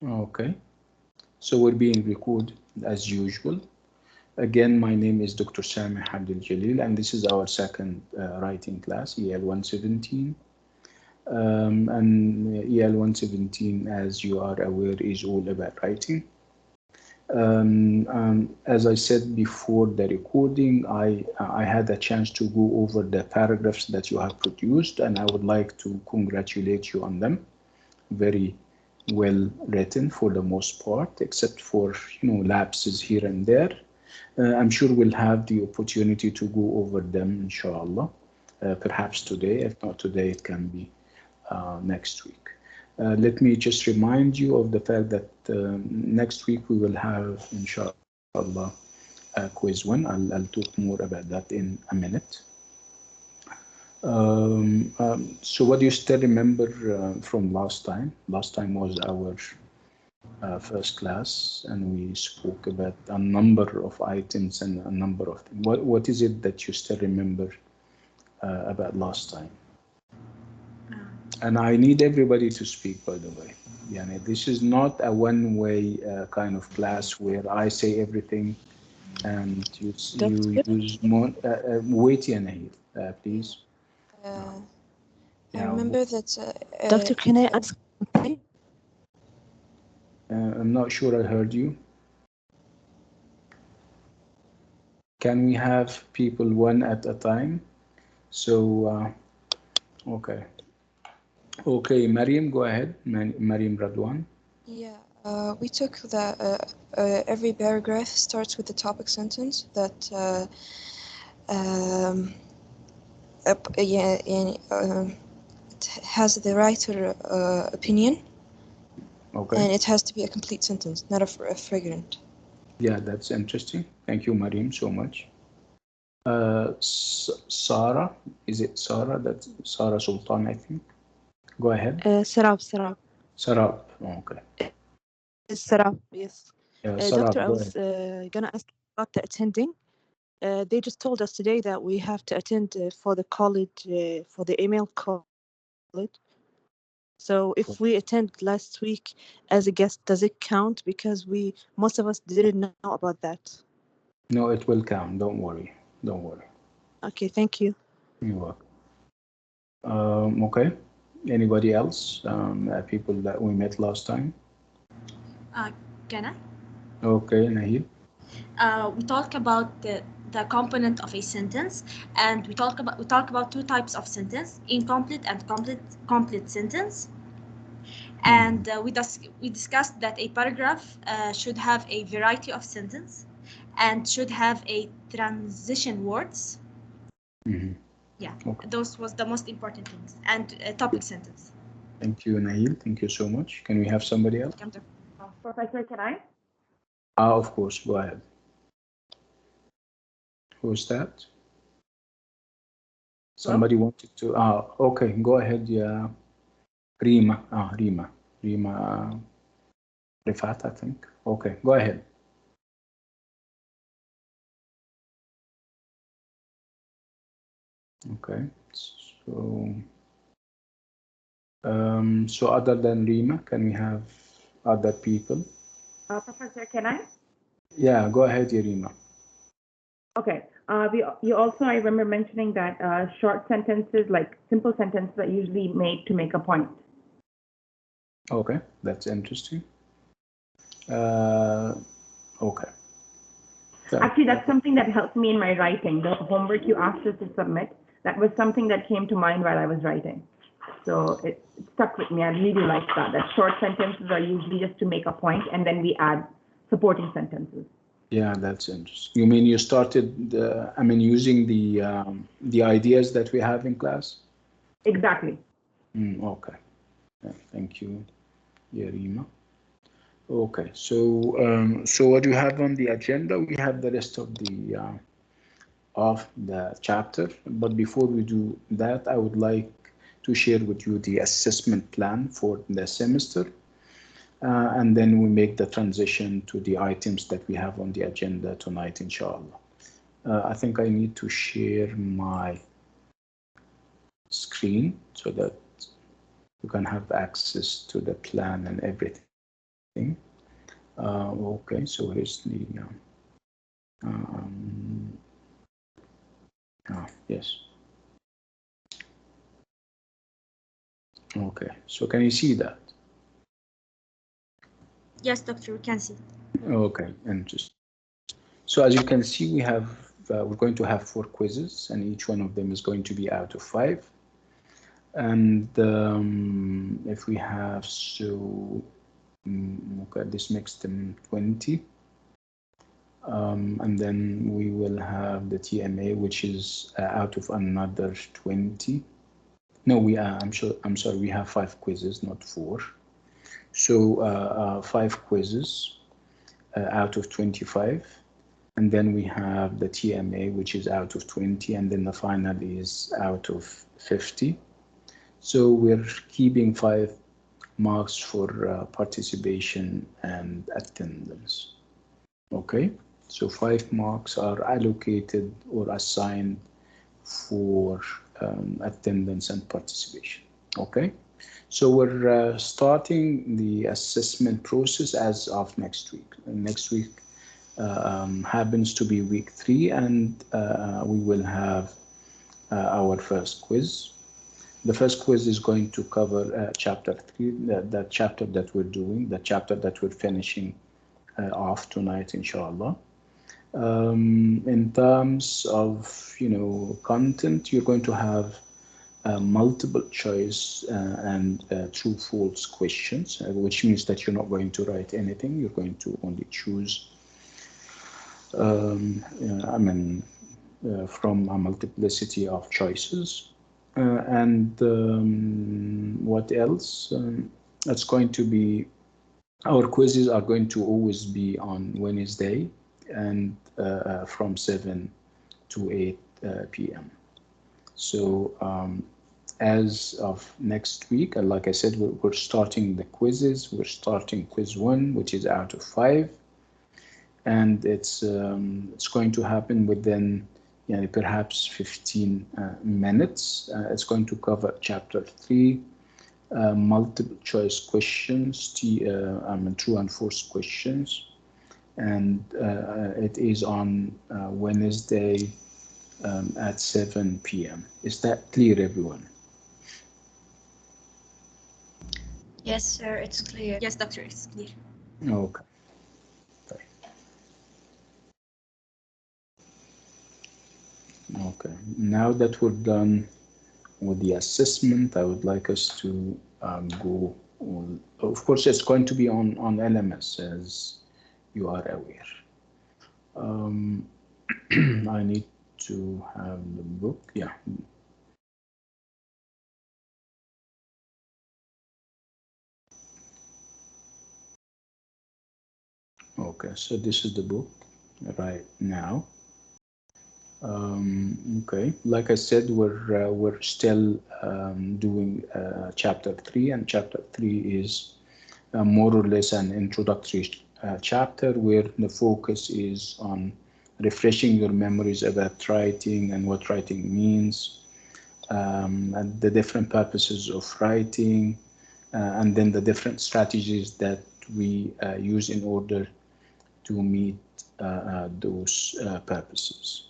Okay, so we're being recorded as usual. Again, my name is Dr. Sameh A, and this is our second writing class, EL117. And EL117, as you are aware, is all about writing. As I said before the recording, I had a chance to go over the paragraphs that you have produced, and I would like to congratulate you on them. Very well written for the most part, except for lapses here and there. I'm sure we'll have the opportunity to go over them, inshallah. Perhaps today. If not today, it can be next week. Let me just remind you of the fact that next week we will have, inshallah, quiz 1. I'll talk more about that in a minute. So what do you still remember from last time? Last time was our first class, and we spoke about a number of items and a number of things. What is it that you still remember about last time? And I need everybody to speak, by the way. Yani, this is not a one-way kind of class where I say everything and you use more. Wait, Yanahid, please. I remember that. Doctor, can I ask something? I'm not sure I heard you. Can we have people one at a time? So, okay. Okay, Mariam, go ahead. Mariam Radwan. Yeah, we took that every paragraph starts with the topic sentence that it has the writer opinion. Okay. And it has to be a complete sentence, not a fragment. Yeah, that's interesting. Thank you, Mariam, so much. Sarah, is it Sarah? That's Sarah Sultan, I think. Go ahead. Sarab. Sarab, okay. Sarab, yes. Sarab, Doctor, I was gonna ask about the attending. They just told us today that we have to attend for the college, for the email college. So if we attend last week as a guest, does it count? Because most of us didn't know about that. No, it will count. Don't worry. Don't worry. Okay, thank you. You're welcome. Okay. Anybody else? People that we met last time? Can I? Okay, Nahid. We talk about the component of a sentence, and we talk about two types of sentence: incomplete and complete sentence. And we discussed that a paragraph should have a variety of sentence and should have a transition words. Yeah, okay. Those was the most important things, and topic sentence. Thank you, Nahil. Thank you so much. Can we have somebody else? Professor, can I? Of course, go ahead. Who's that? Somebody wanted to. Okay, go ahead. Yeah, Rima. Rima Rifat, I think. Okay, go ahead. Okay, so other than Rima, can we have other people? Professor, can I? Yeah, go ahead, Rima. Okay. You also, I remember mentioning that short sentences, like simple sentences, are usually made to make a point. Okay, that's interesting. Okay. Actually, that's something that helped me in my writing. The homework you asked us to submit, that was something that came to mind while I was writing. So it stuck with me. I really liked that short sentences are usually just to make a point, and then we add supporting sentences. Yeah, that's interesting. You mean you started, using the ideas that we have in class? Exactly. Okay. Yeah, thank you, Yerima. Okay, so what do you have on the agenda? We have the rest of the chapter, but before we do that, I would like to share with you the assessment plan for the semester, and then we make the transition to the items that we have on the agenda tonight, inshallah. I think I need to share my screen so that you can have access to the plan and everything. Okay, so here's the yes. Okay, so can you see that? Yes, doctor, we can see. Okay, interesting. So as you can see, we have we're going to have 4 quizzes, and each one of them is going to be out of 5. And if we have, so okay, this makes them 20. And then we will have the TMA, which is out of another 20. No, I'm sorry, we have 5 quizzes, not 4. So 5 quizzes out of 25. And then we have the TMA, which is out of 20, and then the final is out of 50. So we're keeping 5 marks for participation and attendance. Okay, so 5 marks are allocated or assigned for attendance and participation. Okay, so we're starting the assessment process as of next week. Next week happens to be week 3, and we will have our first quiz. The first quiz is going to cover chapter 3, that chapter that we're doing, the chapter that we're finishing off tonight, inshallah. In terms of, content, you're going to have multiple choice and true-false questions, which means that you're not going to write anything. You're going to only choose from a multiplicity of choices. And what else? It's going to be, our quizzes are going to always be on Wednesday and from 7 to 8 p.m. So as of next week, like I said, we're starting the quizzes. We're starting quiz 1, which is out of 5. And it's going to happen within perhaps 15 minutes. It's going to cover chapter 3, multiple choice questions, true and false questions, and it is on Wednesday at 7 p.m. Is that clear, everyone? Yes, sir, it's clear. Yes, doctor, it's clear. Okay. Okay, now that we're done with the assessment, I would like us to go on. Of course, it's going to be on LMS, as you are aware. I need to have the book. Yeah. Okay, so this is the book right now. Okay, like I said, we're still doing chapter 3, and chapter 3 is more or less an introductory chapter where the focus is on refreshing your memories about writing and what writing means, and the different purposes of writing, and then the different strategies that we use in order to meet those purposes.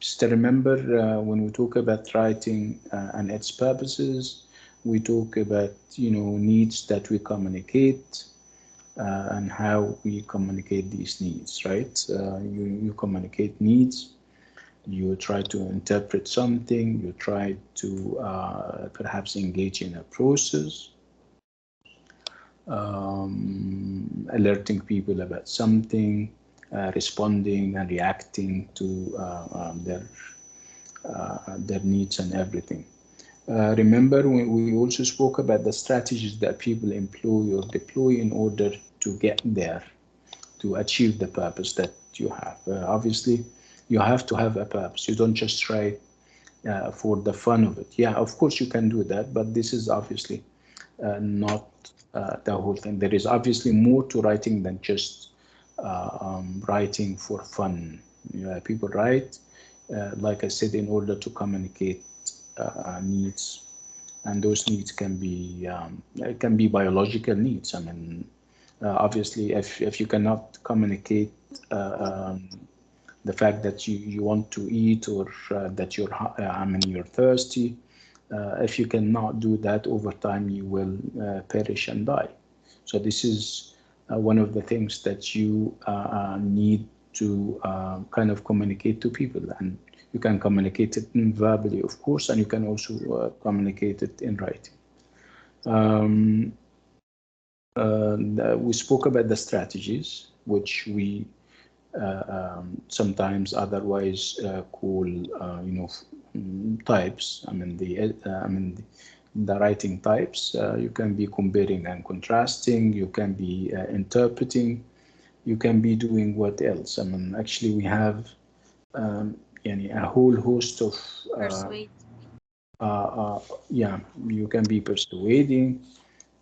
Just remember, when we talk about writing and its purposes, we talk about needs that we communicate and how we communicate these needs, right? You communicate needs, you try to interpret something, you try to perhaps engage in a process, alerting people about something, responding and reacting to their needs and everything. Remember, we also spoke about the strategies that people employ or deploy in order to get there, to achieve the purpose that you have. Obviously, you have to have a purpose. You don't just write for the fun of it. Yeah, of course you can do that, but this is obviously not the whole thing. There is obviously more to writing than just writing for fun. People write, like I said, in order to communicate needs and those needs can be biological needs. I mean, obviously, if you cannot communicate the fact that you want to eat, or that you're thirsty, if you cannot do that over time, you will perish and die. So this is one of the things that you need to kind of communicate to people, and you can communicate it verbally, of course, and you can also communicate it in writing. We spoke about the strategies, which we sometimes otherwise call, types. I mean, the writing types. You can be comparing and contrasting. You can be interpreting. You can be doing what else? I mean, actually, we have a whole host of. Persuade. Yeah, you can be persuading.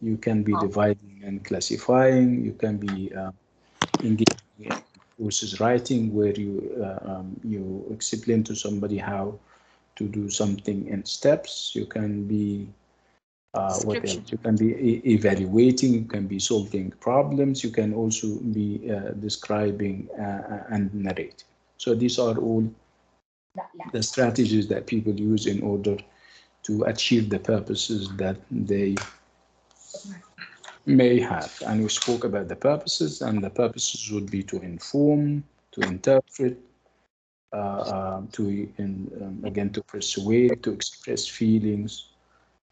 You can be dividing and classifying. You can be engaging in courses writing, where you explain to somebody how to do something in steps. You can be what else? You can be evaluating. You can be solving problems. You can also be describing and narrating. So these are all the strategies that people use in order to achieve the purposes that they may have. And we spoke about the purposes, and the purposes would be to inform, to interpret, again, to persuade, to express feelings,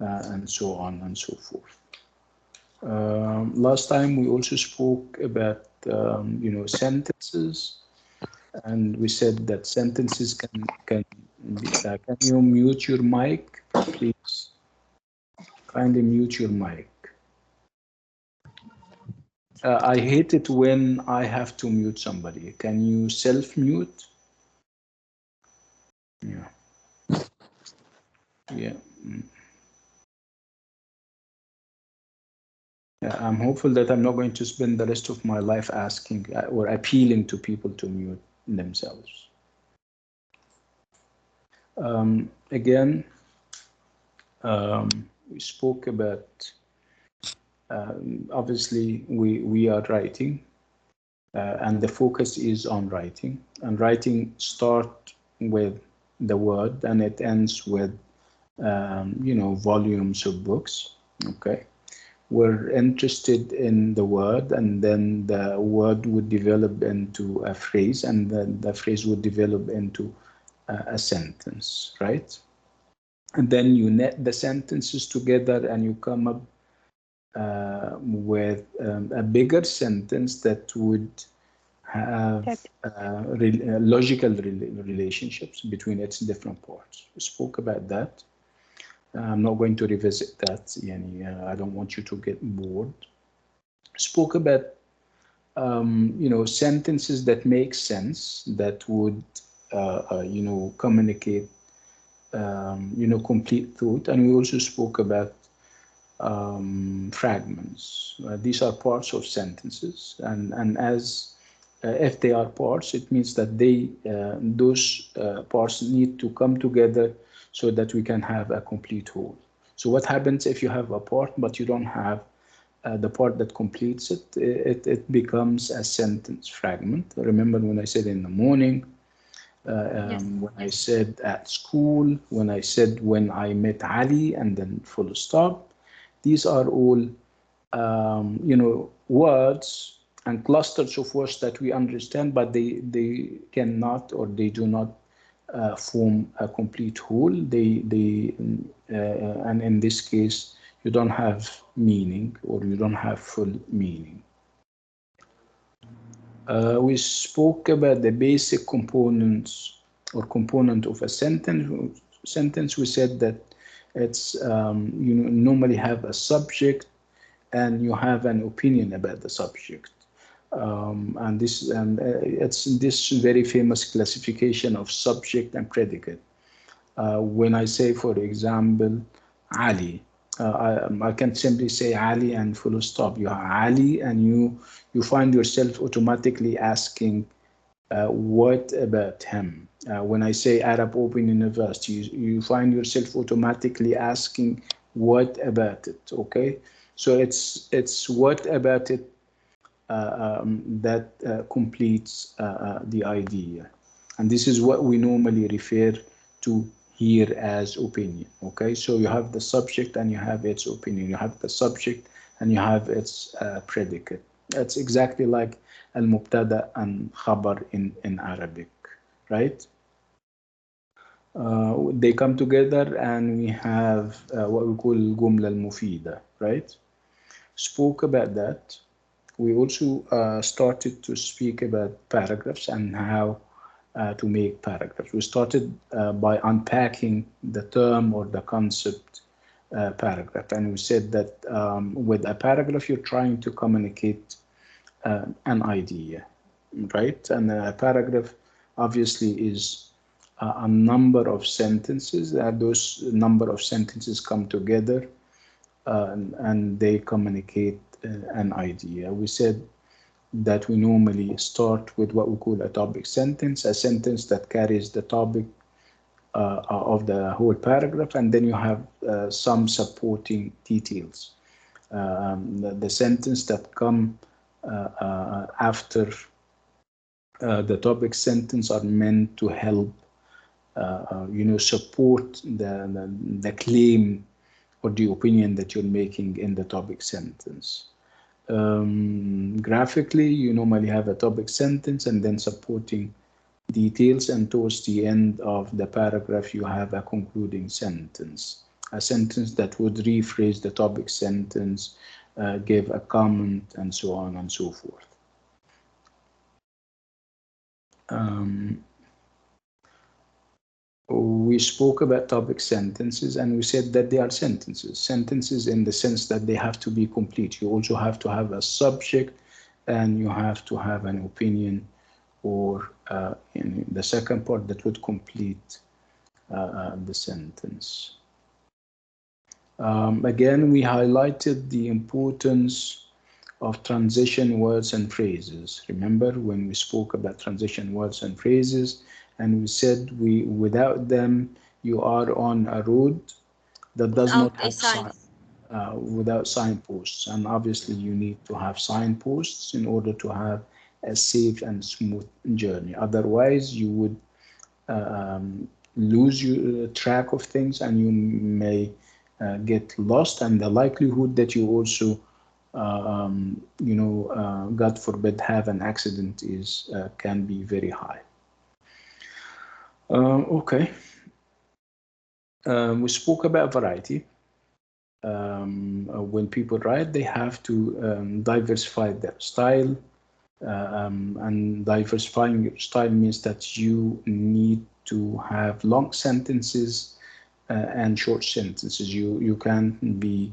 and so on and so forth. Last time we also spoke about sentences, and we said that sentences can you mute your mic, please? Kindly mute your mic. I hate it when I have to mute somebody. Can you self-mute? Yeah. Yeah. I'm hopeful that I'm not going to spend the rest of my life asking or appealing to people to mute themselves. Again, we spoke about, obviously, we are writing, and the focus is on writing. And writing starts with the word, and it ends with, volumes of books. Okay. We're interested in the word, and then the word would develop into a phrase, and then the phrase would develop into a sentence, right? And then you net the sentences together, and you come up with a bigger sentence that would have logical relationships between its different parts. We spoke about that. I'm not going to revisit that. I don't want you to get bored. Spoke about, sentences that make sense, that would, communicate, complete thought. And we also spoke about fragments. These are parts of sentences, and as if they are parts, it means that those parts need to come together so that we can have a complete whole. So what happens if you have a part but you don't have the part that completes it? It becomes a sentence fragment. Remember when I said in the morning, when I said at school, when I said when I met Ali, and then full stop. These are all, words and clusters of words that we understand, but they cannot, or they do not form a complete whole. And in this case, you don't have meaning, or you don't have full meaning. We spoke about the basic components or component of a sentence. We said that it's you normally have a subject, and you have an opinion about the subject. And it's this very famous classification of subject and predicate. When I say, for example, Ali, I can simply say Ali and full stop. You are Ali, and you find yourself automatically asking, what about him? When I say Arab Open University, you find yourself automatically asking, what about it, okay? So it's what about it that completes the idea. And this is what we normally refer to here as opinion, okay? So you have the subject and you have its opinion. You have the subject and you have its predicate. It's exactly like al-mubtada and khabar in Arabic, right? They come together and we have what we call jumla al-mufida, right? Spoke about that. We also started to speak about paragraphs and how to make paragraphs. We started by unpacking the term or the concept paragraph, and we said that with a paragraph you're trying to communicate an idea, right? And a paragraph obviously is a number of sentences. Those number of sentences come together and they communicate an idea. We said that we normally start with what we call a topic sentence, a sentence that carries the topic of the whole paragraph, and then you have some supporting details. The sentence that come after the topic sentence are meant to help, support the claim or the opinion that you're making in the topic sentence. Graphically, you normally have a topic sentence and then supporting details, and towards the end of the paragraph you have a concluding sentence, a sentence that would rephrase the topic sentence, give a comment, and so on and so forth. We spoke about topic sentences and we said that they are sentences in the sense that they have to be complete. You also have to have a subject and you have to have an opinion, or in the second part that would complete the sentence. Again, we highlighted the importance of transition words and phrases. Remember when we spoke about transition words and phrases, and we said without them you are on a road that does not have without signposts, and obviously you need to have signposts in order to have a safe and smooth journey. Otherwise you would lose your track of things and you may get lost, and the likelihood that you also God forbid have an accident is can be very high. Okay, we spoke about variety. When people write, they have to diversify their style, and diversifying your style means that you need to have long sentences and short sentences. You can't be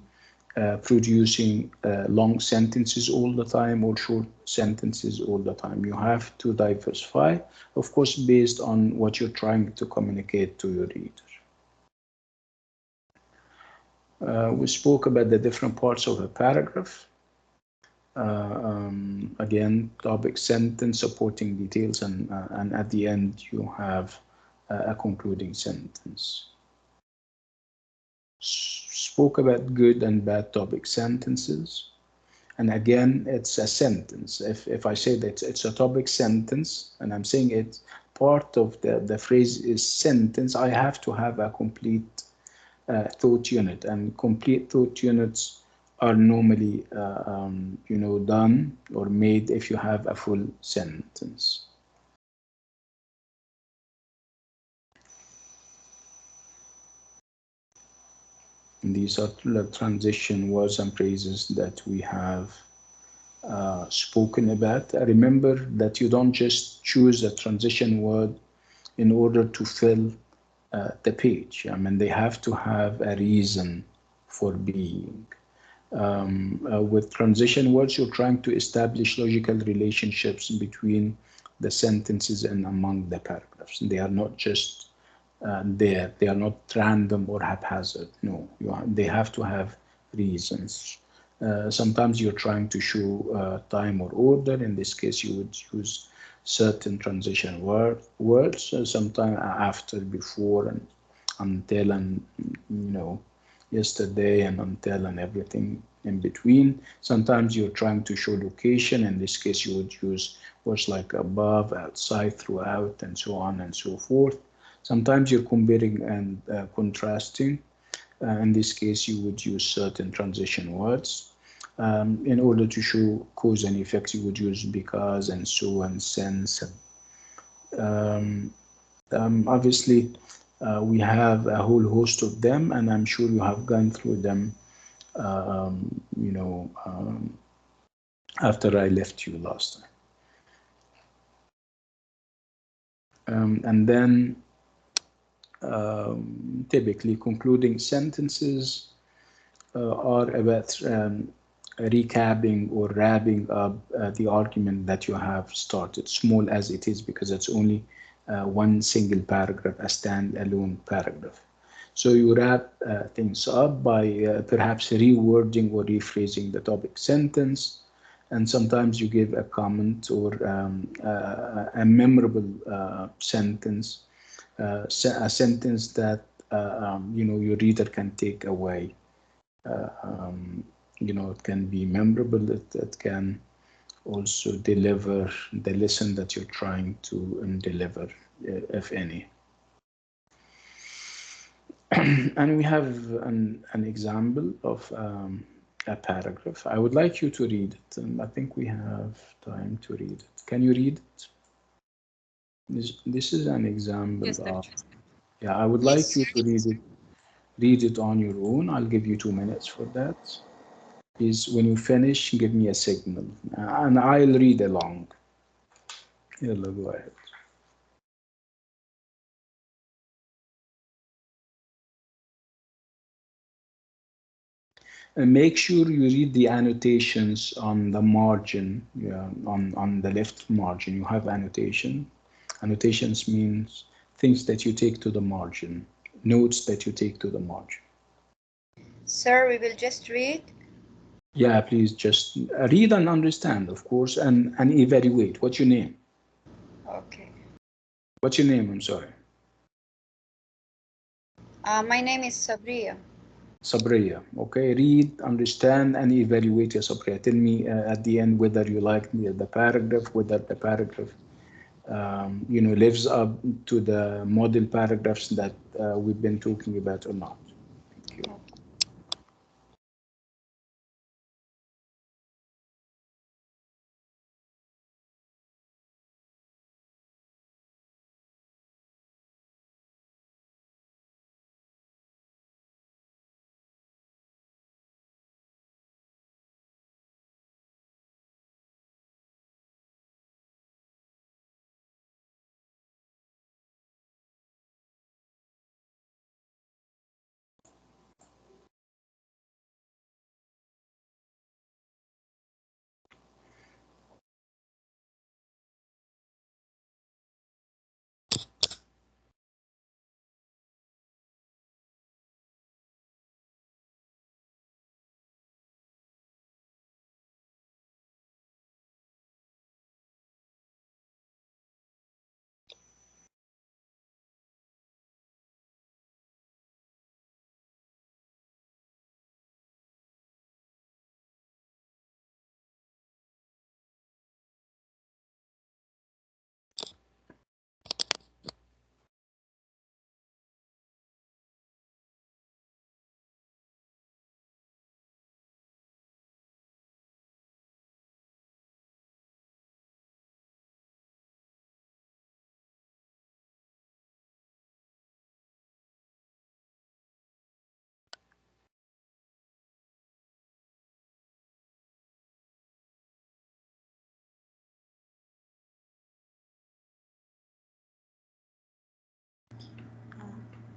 producing long sentences all the time or short sentences all the time. You have to diversify, of course, based on what you're trying to communicate to your reader. We spoke about the different parts of a paragraph. Again, topic, sentence, supporting details, and at the end you have a concluding sentence. Spoke about good and bad topic sentences, and again it's a sentence. If I say that it's a topic sentence and I'm saying it's part of the phrase is sentence, I have to have a complete thought unit, and complete thought units are normally done or made if you have a full sentence. These are the transition words and phrases that we have spoken about. Remember that you don't just choose a transition word in order to fill the page. I mean, they have to have a reason for being. With transition words, you're trying to establish logical relationships between the sentences and among the paragraphs. They are not just there. They are not random or haphazard. No, they have to have reasons. Sometimes you're trying to show time or order. In this case, you would use certain transition words, sometime after, before, and until, and yesterday and until and everything in between. Sometimes you're trying to show location. In this case, you would use words like above, outside, throughout, and so on and so forth. Sometimes you're comparing and contrasting. In this case, you would use certain transition words. In order to show cause and effect, you would use because and so and since. Obviously, we have a whole host of them, and I'm sure you have gone through them, after I left you last time. And then typically concluding sentences are about recapping or wrapping up the argument that you have started, small as it is, because it's only one single paragraph, a stand-alone paragraph. So you wrap things up by perhaps rewording or rephrasing the topic sentence, and sometimes you give a comment or a memorable sentence, a sentence that your reader can take away. It can be memorable. It can also deliver the lesson that you're trying to deliver, if any. And we have an example of a paragraph. I would like you to read it, and I think we have time to read it. Can you read it? This is an example. Yes, of, yeah, I would like you to read it. Read it on your own. I'll give you 2 minutes for that. Please, when you finish, give me a signal, and I'll read along. Yalla, go ahead. And make sure you read the annotations on the margin, on the left margin. You have annotation. Annotations means things that you take to the margin, notes that you take to the margin. Sir, we will just read. Yeah, please just read and understand, of course, and evaluate. What's your name? Okay. What's your name? I'm sorry. My name is Sabriya. Sabriya. Okay, read, understand, and evaluate your Sabriya. Tell me at the end whether you like the paragraph, whether the paragraph lives up to the model paragraphs that we've been talking about or not. Thank you.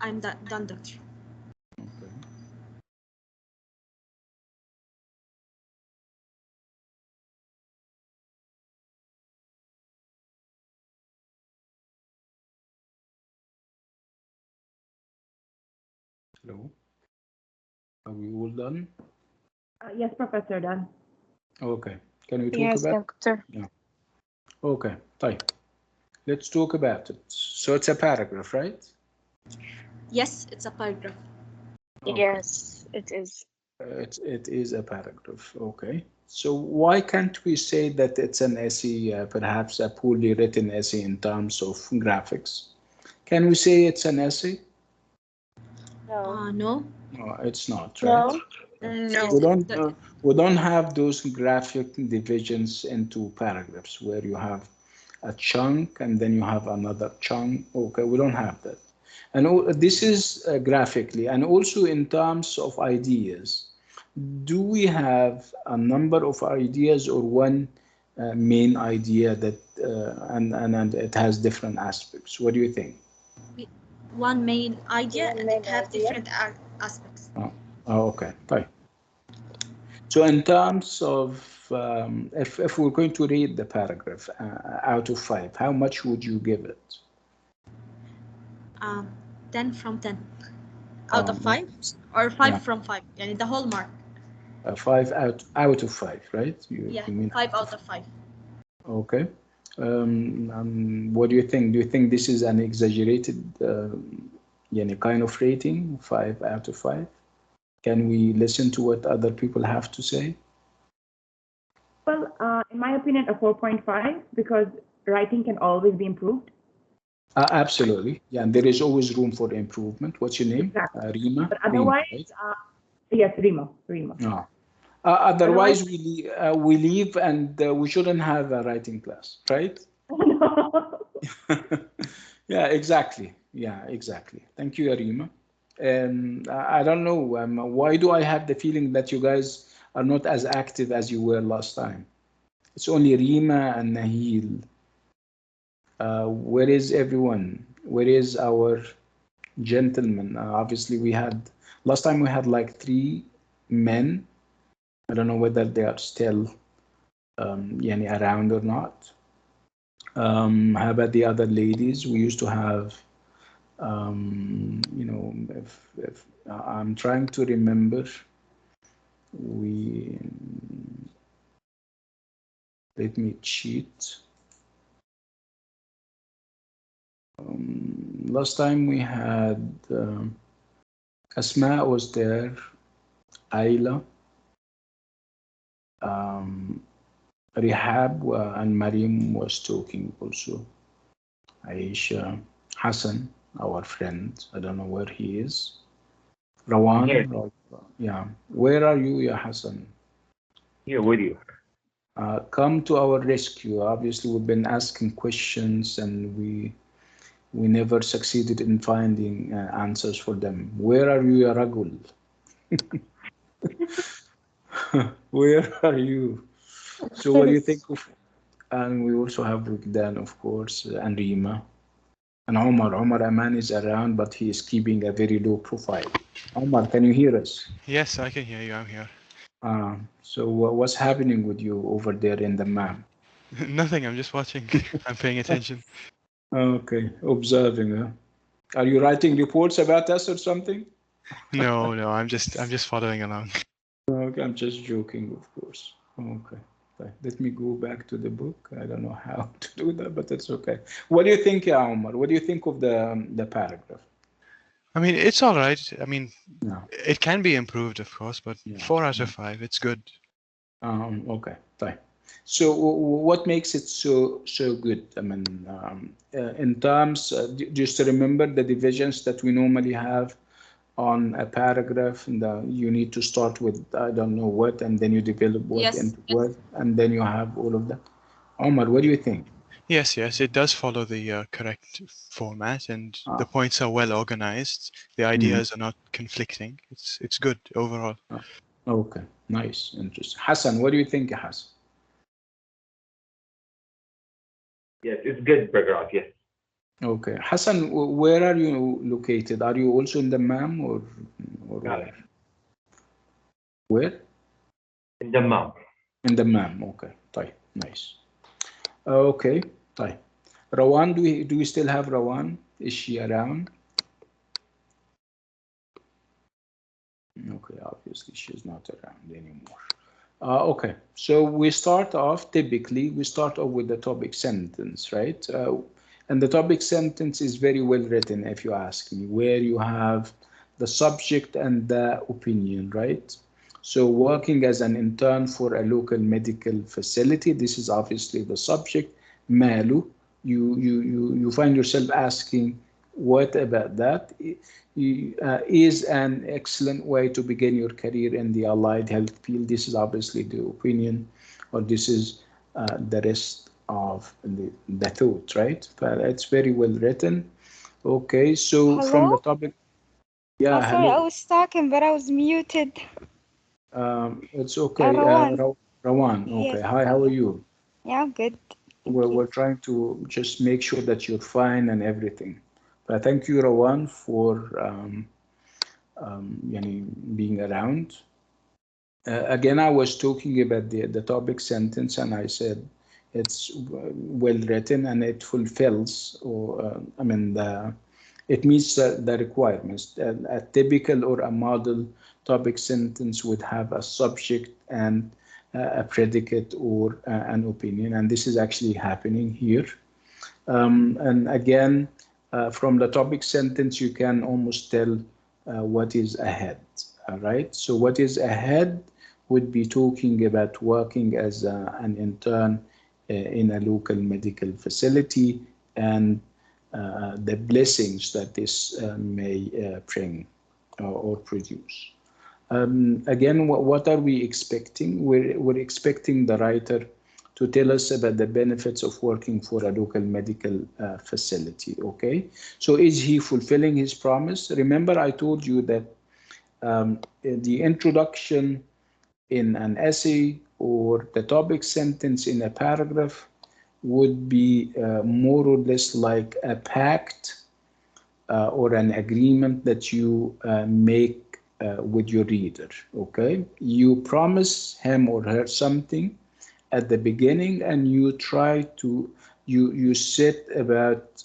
I'm done, doctor. Okay. Hello. Are we all done? Yes, Professor, done. Okay. Can we talk Yes, about? doctor. Yeah. Okay. طيب. Let's talk about it. So it's a paragraph, right? Yes, it's a paragraph. Okay. Yes, it is. It is a paragraph. Okay. So why can't we say that it's an essay, perhaps a poorly written essay in terms of graphics? Can we say it's an essay? No. No. No, it's not, right? No. No. We Yes, don't we don't have those graphic divisions into paragraphs where you have a chunk and then you have another chunk. Okay, we don't have that. And this is graphically, and also in terms of ideas. Do we have a number of ideas or one main idea that and it has different aspects? What do you think? one main idea One and main it have idea. different aspects. Okay, fine. So in terms of if we're going to read the paragraph out of 5, how much would you give it? 10 from 10 out of No, 5 or 5 yeah, from 5 يعني the whole mark. 5 out of 5, right? Yeah, You mean 5 out of 5. okay. What do you think? Do you think this is an exaggerated kind of rating, 5 out of 5? Can we listen to what other people have to say? Well, in my opinion, a 4.5 because writing can always be improved. Absolutely. Yeah, and there is always room for improvement. What's your name? Exactly. Rima? But Rima, otherwise, right? yes, Rima. No. Otherwise, we leave and we shouldn't have a writing class, right? Yeah, exactly. Yeah, exactly. Thank you, Arima. I don't know. Why do I have the feeling that you guys are not as active as you were last time? It's only Rima and Nahil. Where is everyone? Where is our gentleman? Obviously, we had last time we had like 3 men. I don't know whether they are still around or not. How about the other ladies? We used to have, if I'm trying to remember, we let me cheat. Last time we had Asma was there, Ayla, Rihab and Mariam was talking also. Aisha, Hassan, our friend, I don't know where he is. Rawan, Here. yeah. Where are you, ya Hassan? Here with you. Come to our rescue. Obviously, we've been asking questions and we never succeeded in finding answers for them. Where are you, ya Ragul? Where are you? So what do you think of? And we also have Dan, of course, and Rima. And Omar. Omar Aman is around, but he is keeping a very low profile. Omar, can you hear us? Yes, I can hear you. I'm here. So what's happening with you over there in the map? Nothing. I'm just watching. I'm paying attention. Okay, observing. Huh? Are you writing reports about us or something? No, I'm just following along. Okay, I'm just joking, of course. Okay. Let me go back to the book. I don't know how to do that, but it's okay. What do you think, Omar? What do you think of the paragraph? I mean, it's all right. I mean, No. it can be improved, of course, but Yeah. 4 out of 5, it's good. Okay, fine. So what makes it so good? I mean, in terms, just to remember the divisions that we normally have on a paragraph, and you need to start with I don't know what, and then you develop what into what, and then you have all of that. Omar, what do you think? Yes, it does follow the correct format, and the points are well organized. The ideas are not conflicting. It's good overall. Okay, nice, interesting. Hassan, what do you think, Hassan? Yes, it's good paragraph. Yes. Okay, Hassan, where are you located? Are you also in the MAM or where? Where? In the MAM. In the MAM. Okay, nice. Okay, Rawan, do we still have Rawan? Is she around? Okay, obviously she's not around anymore. Okay, so we start off with the topic sentence, right? And the topic sentence is very well written, if you ask me, where you have the subject and the opinion, right? So working as an intern for a local medical facility, this is obviously the subject. Malu, you find yourself asking, what about that? Is an excellent way to begin your career in the allied health field. This is obviously the opinion, or this is the rest of the thought, right? But it's very well written. Okay, so from the topic, yeah, sorry, I hello. was talking, but I was muted. It's okay. Rawan. Rawan, okay. Yes. Hi, how are you? Yeah, I'm good. We're trying to just make sure that you're fine and everything. But thank you, Rawan, for being around. Again, I was talking about the topic sentence, and I said it's well written and it fulfills, or it meets the requirements. A typical or a model topic sentence would have a subject and a predicate or an opinion, and this is actually happening here. And again, from the topic sentence, you can almost tell what is ahead. All right. So what is ahead would be talking about working as an intern in a local medical facility and the blessings that this may bring or produce. Again, what are we expecting? We're expecting the writer to tell us about the benefits of working for a local medical facility, okay? So is he fulfilling his promise? Remember, I told you that the introduction in an essay or the topic sentence in a paragraph would be more or less like a pact or an agreement that you make with your reader, okay? You promise him or her something at the beginning, and you try to, you set about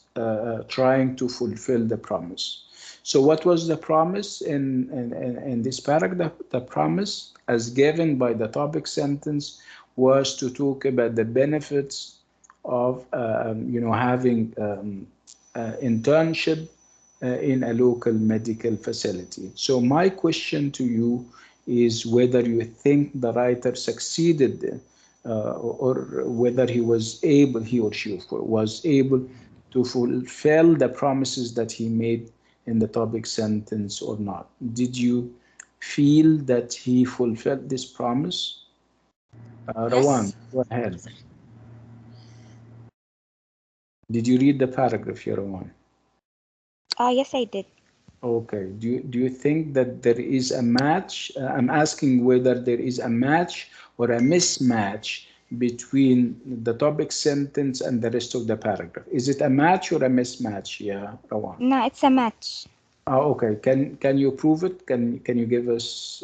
trying to fulfill the promise. So what was the promise in this paragraph? The promise, as given by the topic sentence, was to talk about the benefits of having internship in a local medical facility. So my question to you is whether you think the writer succeeded or whether he or she was able to fulfill the promises that he made in the topic sentence or not. Did you feel that he fulfilled this promise? Rawan, go ahead. Did you read the paragraph here, Rawan? Yes, I did. Okay. Do you think that there is a match? I'm asking whether there is a match or a mismatch between the topic sentence and the rest of the paragraph. Is it a match or a mismatch? Yeah, Rawan. No, it's a match. Oh, okay. Can you prove it? Can you give us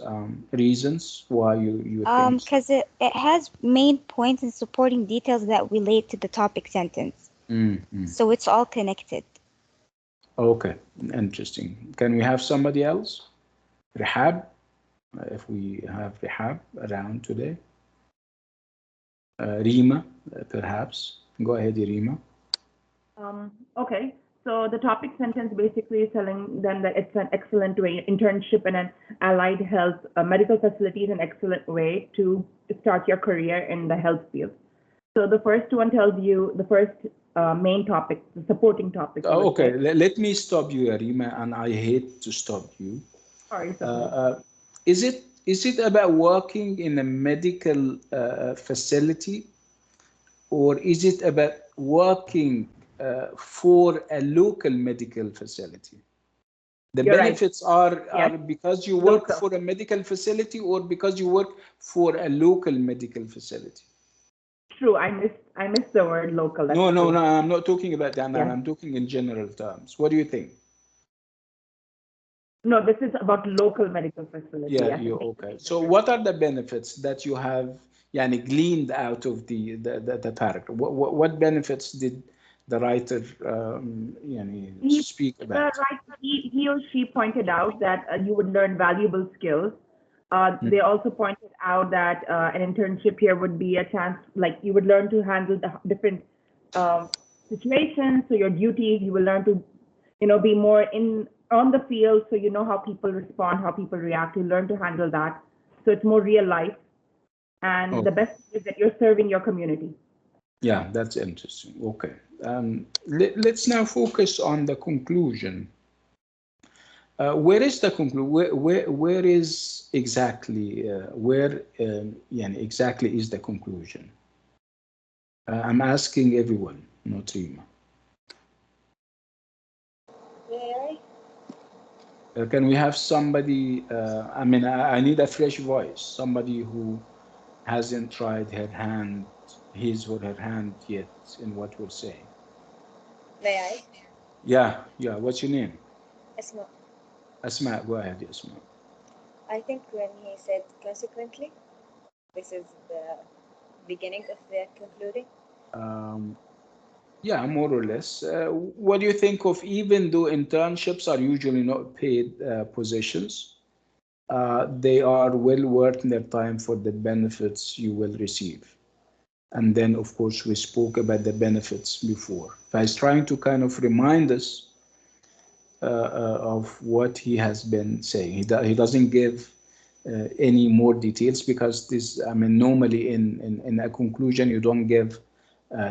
reasons why you think? Because it has main points and supporting details that relate to the topic sentence. Mm-hmm. So it's all connected. Okay, interesting. Can we have somebody else? Rehab, if we have Rehab around today. Rima, perhaps. Go ahead, Rima. Okay, so the topic sentence basically is telling them that it's an excellent way, internship in an allied health medical facility is an excellent way to start your career in the health field. So the first one tells you the first main topic, the supporting topic. Okay, let me stop you, Rima, and I hate to stop you. Sorry. Is it about working in a medical facility, or is it about working for a local medical facility? The You're benefits right. are because you work for a medical facility or because you work for a local medical facility? True, I missed the word local. No, I'm not talking about that. Yeah. I'm talking in general terms. What do you think? No, this is about local medical facility. Yeah, okay. So what are the benefits that you have gleaned out of the paragraph? What benefits did the writer speak about? The writer, he or she pointed out that you would learn valuable skills. They also pointed out that an internship here would be a chance, like you would learn to handle the different situations. So your duties, you will learn to, be more in on the field, so you know how people respond, how people react. You learn to handle that. So it's more real life. And the best is that you're serving your community. Yeah, that's interesting. Okay. Let's now focus on the conclusion. Where is the conclusion? Where is exactly, exactly is the conclusion? I'm asking everyone, not Rima. Can we have somebody, I need a fresh voice, somebody who hasn't tried his or her hand yet in what we're saying. May I? Yeah, what's your name? Asma. Asma, go ahead, Asma. I think when he said consequently, this is the beginning of the concluding. Yeah, more or less. What do you think of, even though internships are usually not paid positions, they are well worth their time for the benefits you will receive? And then, of course, we spoke about the benefits before. I was trying to kind of remind us of what he has been saying. He doesn't give any more details, because this, normally in a conclusion, you don't give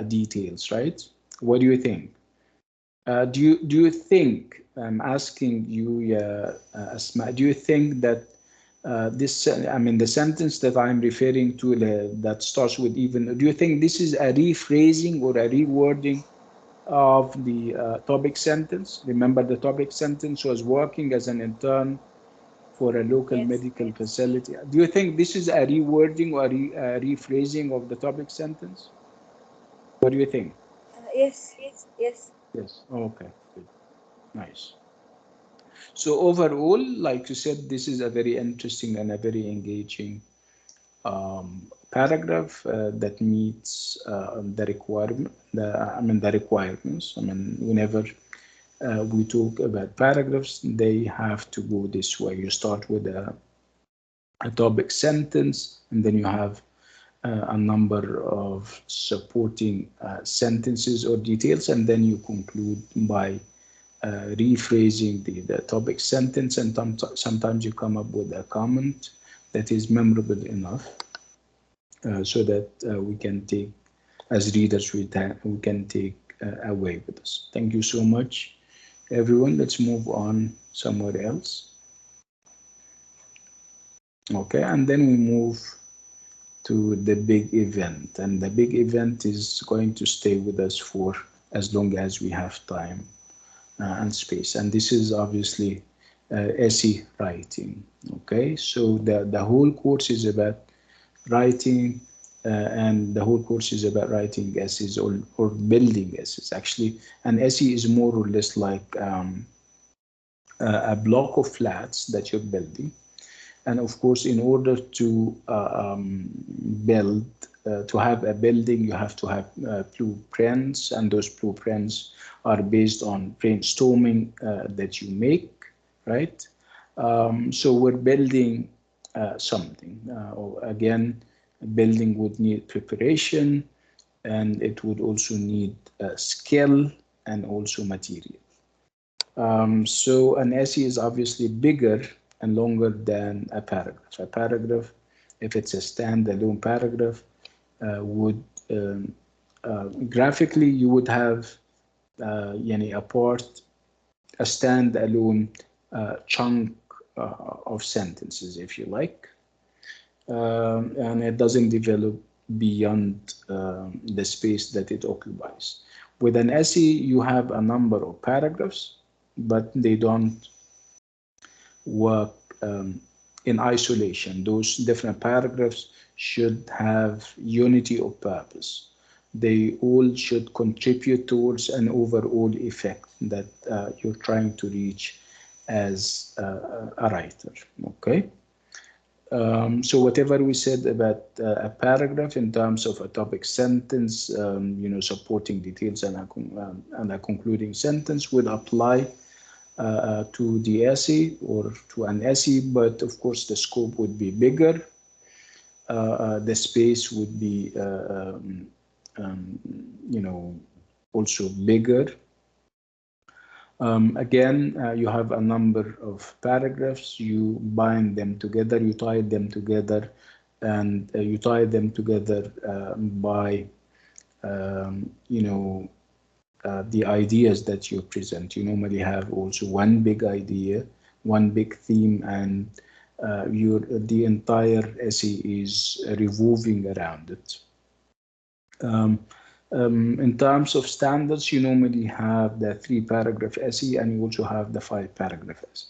details, right? What do you think? Do you think, I'm asking you, Asma, do you think that the sentence that I'm referring to that starts with even, do you think this is a rephrasing or a rewording of the topic sentence? Remember, the topic sentence was working as an intern for a local medical facility. Do you think this is a rewording or a rephrasing of the topic sentence? What do you think? Yes. Yes. Okay. Good. Nice. So overall, like you said, this is a very interesting and a very engaging paragraph that meets the requirement. The requirements. Whenever we talk about paragraphs, they have to go this way. You start with a topic sentence, and then you have a number of supporting sentences or details, and then you conclude by rephrasing the topic sentence, and sometimes you come up with a comment that is memorable enough so that we can take, as readers, we can take away with us. Thank you so much, everyone. Let's move on somewhere else. Okay, and then we move to the big event, and the big event is going to stay with us for as long as we have time and space, and this is obviously essay writing. Okay, so the whole course is about writing, and the whole course is about writing essays or building essays. Actually, an essay is more or less like a block of flats that you're building. And of course, in order to build, to have a building, you have to have blueprints, and those blueprints are based on brainstorming that you make, right? So we're building something. Again, building would need preparation, and it would also need skill and also material. So an essay is obviously bigger and longer than a paragraph. A paragraph, if it's a standalone paragraph, would graphically you would have a standalone chunk of sentences, if you like, and it doesn't develop beyond the space that it occupies. With an essay, you have a number of paragraphs, but they don't work in isolation. Those different paragraphs should have unity of purpose. They all should contribute towards an overall effect that you're trying to reach as a writer. Okay. So whatever we said about a paragraph in terms of a topic sentence, supporting details and a concluding sentence would apply to the essay or to an essay, but of course the scope would be bigger. The space would be, also bigger. Again, you have a number of paragraphs, you bind them together, you tie them together, and you tie them together by, the ideas that you present. You normally have also one big idea, one big theme, and the entire essay is revolving around it. In terms of standards, you normally have the 3-paragraph essay, and you also have the 5-paragraph essay.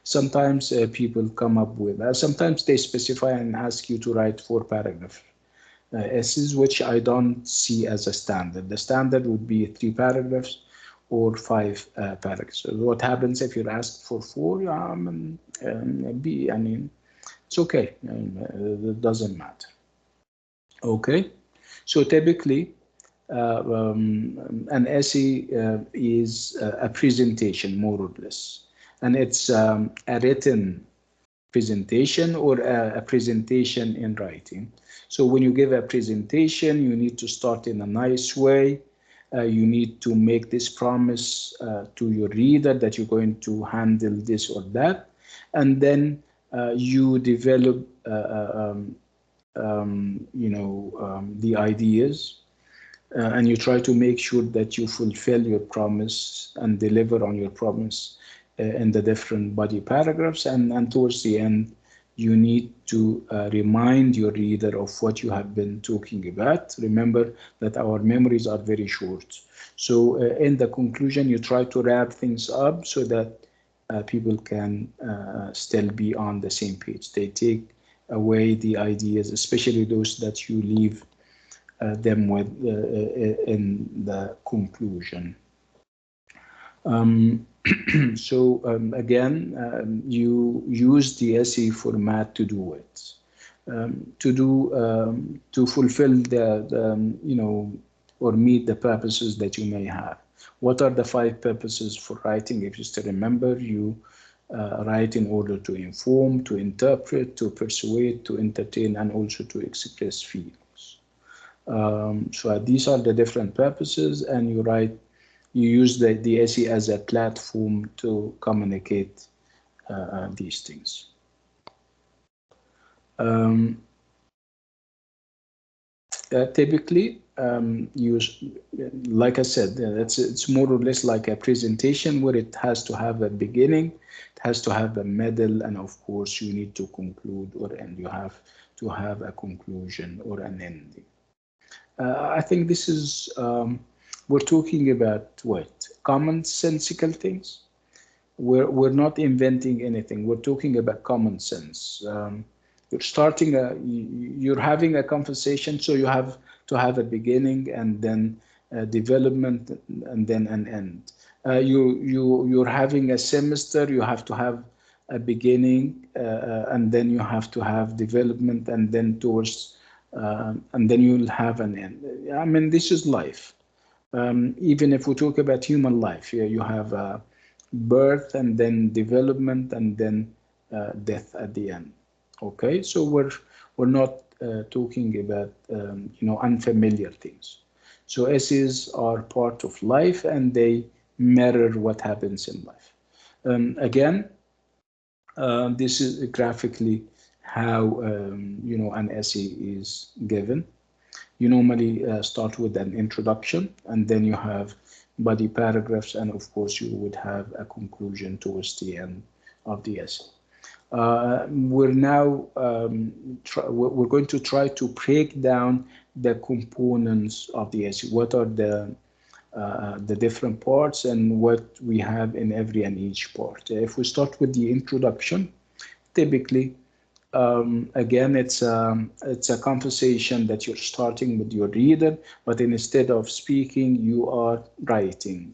Sometimes people come up with, sometimes they specify and ask you to write 4-paragraph essays, which I don't see as a standard. The standard would be 3 paragraphs or 5 paragraphs. So what happens if you're asked for 4? It's okay. It doesn't matter. Okay. So typically, an essay is a presentation, more or less, and it's a written presentation or a presentation in writing. So when you give a presentation, you need to start in a nice way. You need to make this promise to your reader that you're going to handle this or that, and then you develop the ideas, and you try to make sure that you fulfill your promise and deliver on your promise in the different body paragraphs, and towards the end you need to remind your reader of what you have been talking about. Remember that our memories are very short, so in the conclusion you try to wrap things up so that people can still be on the same page. They take away the ideas, especially those that you leave them with in the conclusion. Again, you use the essay format to do it, to fulfill the or meet the purposes that you may have. What are the 5 purposes for writing? If you still remember, you write in order to inform, to interpret, to persuade, to entertain, and also to express feelings. So these are the different purposes, and you use the essay as a platform to communicate these things. Typically, like I said, it's more or less like a presentation where it has to have a beginning, it has to have a middle, and of course you need to conclude or end. You have to have a conclusion or an ending. I think this is, we're talking about what? Commonsensical things. We're not inventing anything. We're talking about common sense. You're starting you're having a conversation, so you have to have a beginning and then development and then an end. You're having a semester, you have to have a beginning and then you have to have development and then towards and then you'll have an end. I mean, this is life. Even if we talk about human life, you have birth and then development and then death at the end. Okay, so we're not talking about unfamiliar things. So essays are part of life and they mirror what happens in life. Again, this is graphically how an essay is given. You normally start with an introduction, and then you have body paragraphs, and of course you would have a conclusion towards the end of the essay. We're now we're going to try to break down the components of the essay. What are the different parts and what we have in every and each part. If we start with the introduction, typically, again, it's a conversation that you're starting with your reader, but instead of speaking, you are writing.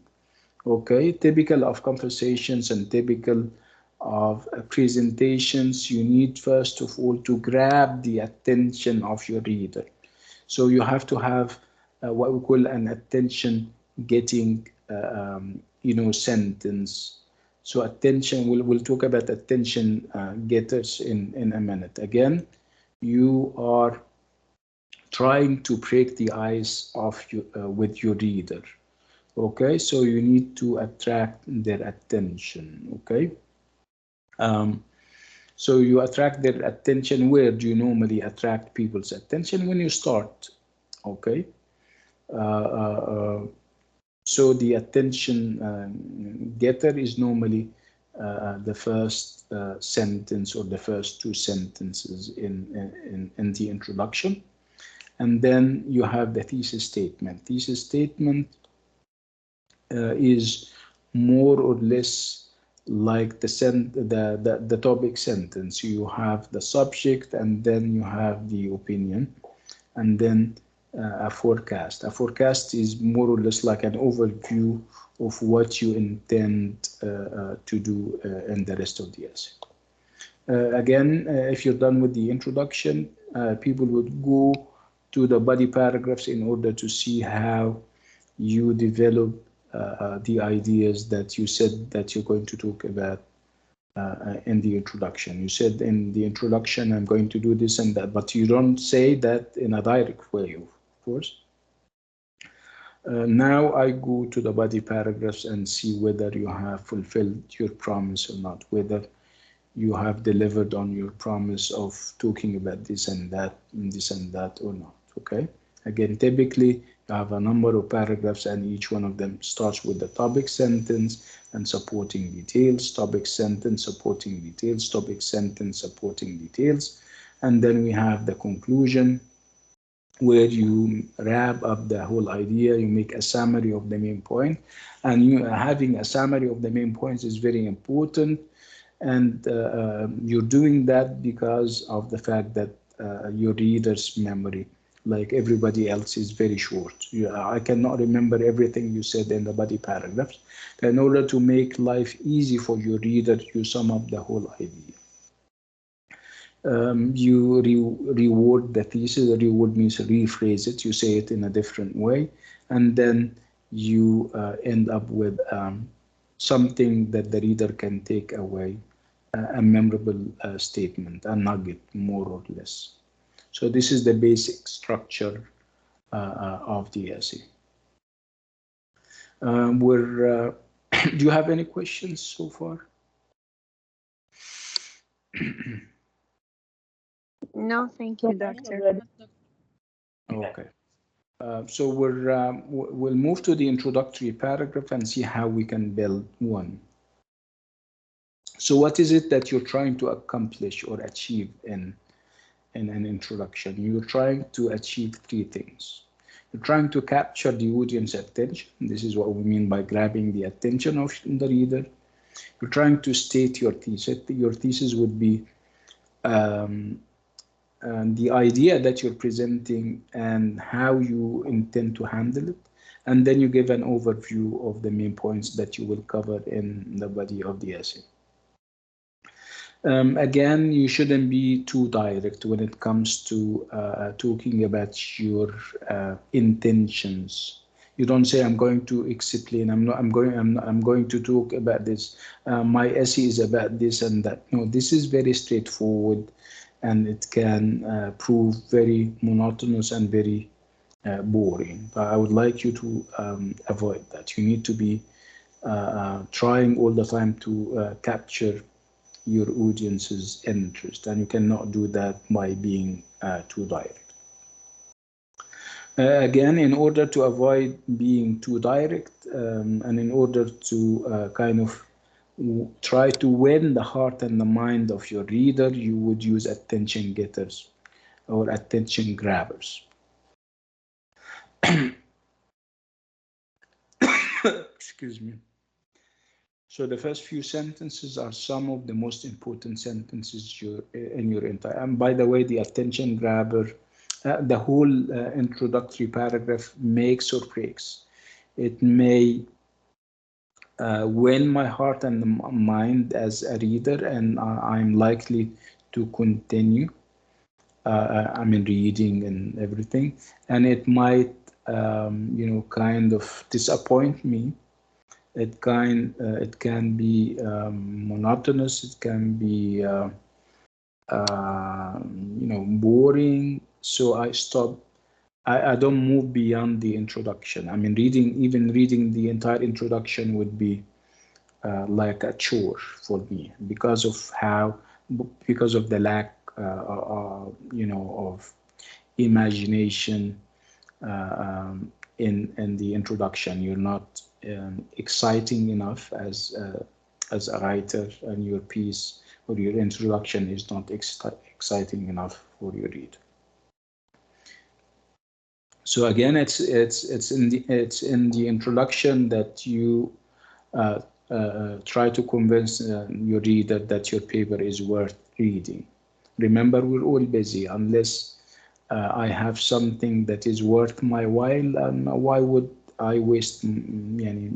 Okay, typical of conversations and typical of presentations, you need first of all to grab the attention of your reader. So you have to have what we call an attention getting sentence. So attention, we'll talk about attention getters in a minute. Again, you are trying to break the ice of with your reader. Okay, so you need to attract their attention. Okay, so you attract their attention. Where do you normally attract people's attention? When you start. Okay, so the attention getter is normally the first sentence or the first two sentences in the introduction. And then you have the thesis statement. Thesis statement is more or less like the topic sentence. You have the subject, and then you have the opinion, and then a forecast. A forecast is more or less like an overview of what you intend to do in the rest of the essay. Again, if you're done with the introduction, people would go to the body paragraphs in order to see how you develop the ideas that you said that you're going to talk about in the introduction. You said in the introduction, I'm going to do this and that, but you don't say that in a direct way, of course. Now I go to the body paragraphs and see whether you have fulfilled your promise or not, whether you have delivered on your promise of talking about this and that or not. Okay, again, typically you have a number of paragraphs, and each one of them starts with the topic sentence and supporting details, topic sentence, supporting details, topic sentence, supporting details, and then we have the conclusion, where you wrap up the whole idea. You make a summary of the main point, and you having a summary of the main points is very important. And you're doing that because of the fact that your reader's memory, like everybody else, is very short. I cannot remember everything you said in the body paragraphs. In order to make life easy for your reader, you sum up the whole idea. You reward the thesis. Reward means rephrase it. You say it in a different way, and then you end up with something that the reader can take away, a memorable statement, a nugget, more or less. So this is the basic structure of the essay. Do you have any questions so far? No, thank you, Doctor. Okay. So we'll move to the introductory paragraph and see how we can build one. So what is it that you're trying to accomplish or achieve in an introduction? You're trying to achieve three things. You're trying to capture the audience attention. This is what we mean by grabbing the attention of the reader. You're trying to state your thesis. Your thesis would be the idea that you're presenting and how you intend to handle it. And then you give an overview of the main points that you will cover in the body of the essay. Again, you shouldn't be too direct when it comes to talking about your intentions. You don't say, I'm going to explain, I'm going to talk about this. My essay is about this and that. No, this is very straightforward, and it can prove very monotonous and very boring. But I would like you to avoid that. You need to be trying all the time to capture your audience's interest, and you cannot do that by being too direct. Again, in order to avoid being too direct, and in order to kind of try to win the heart and the mind of your reader, you would use attention getters or attention grabbers. Excuse me. So the first few sentences are some of the most important sentences in your entire. And by the way, the attention grabber, the whole introductory paragraph makes or breaks. It may win my heart and mind as a reader, and I'm likely to continue. I mean, reading and everything, and it might, kind of disappoint me. It can be monotonous. It can be boring. So I stop I don't move beyond the introduction. I mean, even reading the entire introduction would be like a chore for me because of the lack, of imagination in the introduction. You're not exciting enough as a writer, and your piece or your introduction is not exciting enough for your reader. So again, it's in the introduction that you try to convince your reader that your paper is worth reading. Remember, we're all busy. Unless I have something that is worth my while, why would I waste any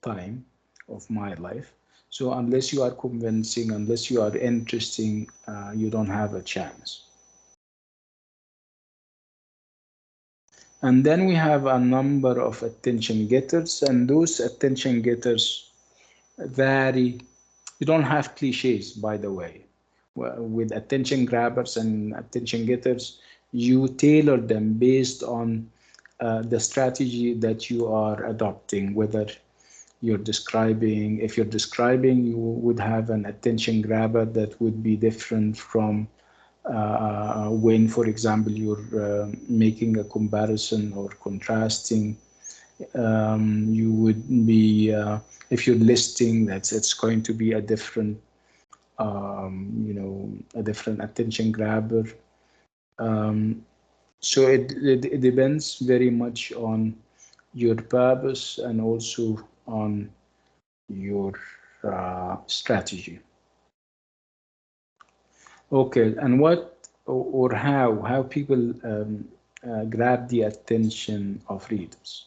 time of my life? So unless you are convincing, unless you are interesting, you don't have a chance. And then we have a number of attention getters, and those attention getters vary. You don't have cliches, by the way. With attention grabbers and attention getters, you tailor them based on the strategy that you are adopting. Whether you're describing, if you're describing, you would have an attention grabber that would be different from when, for example, you're making a comparison or contrasting. You would be, if you're listing, it's going to be a different, a different attention grabber. So it depends very much on your purpose and also on your strategy. Okay, and what or how people grab the attention of readers?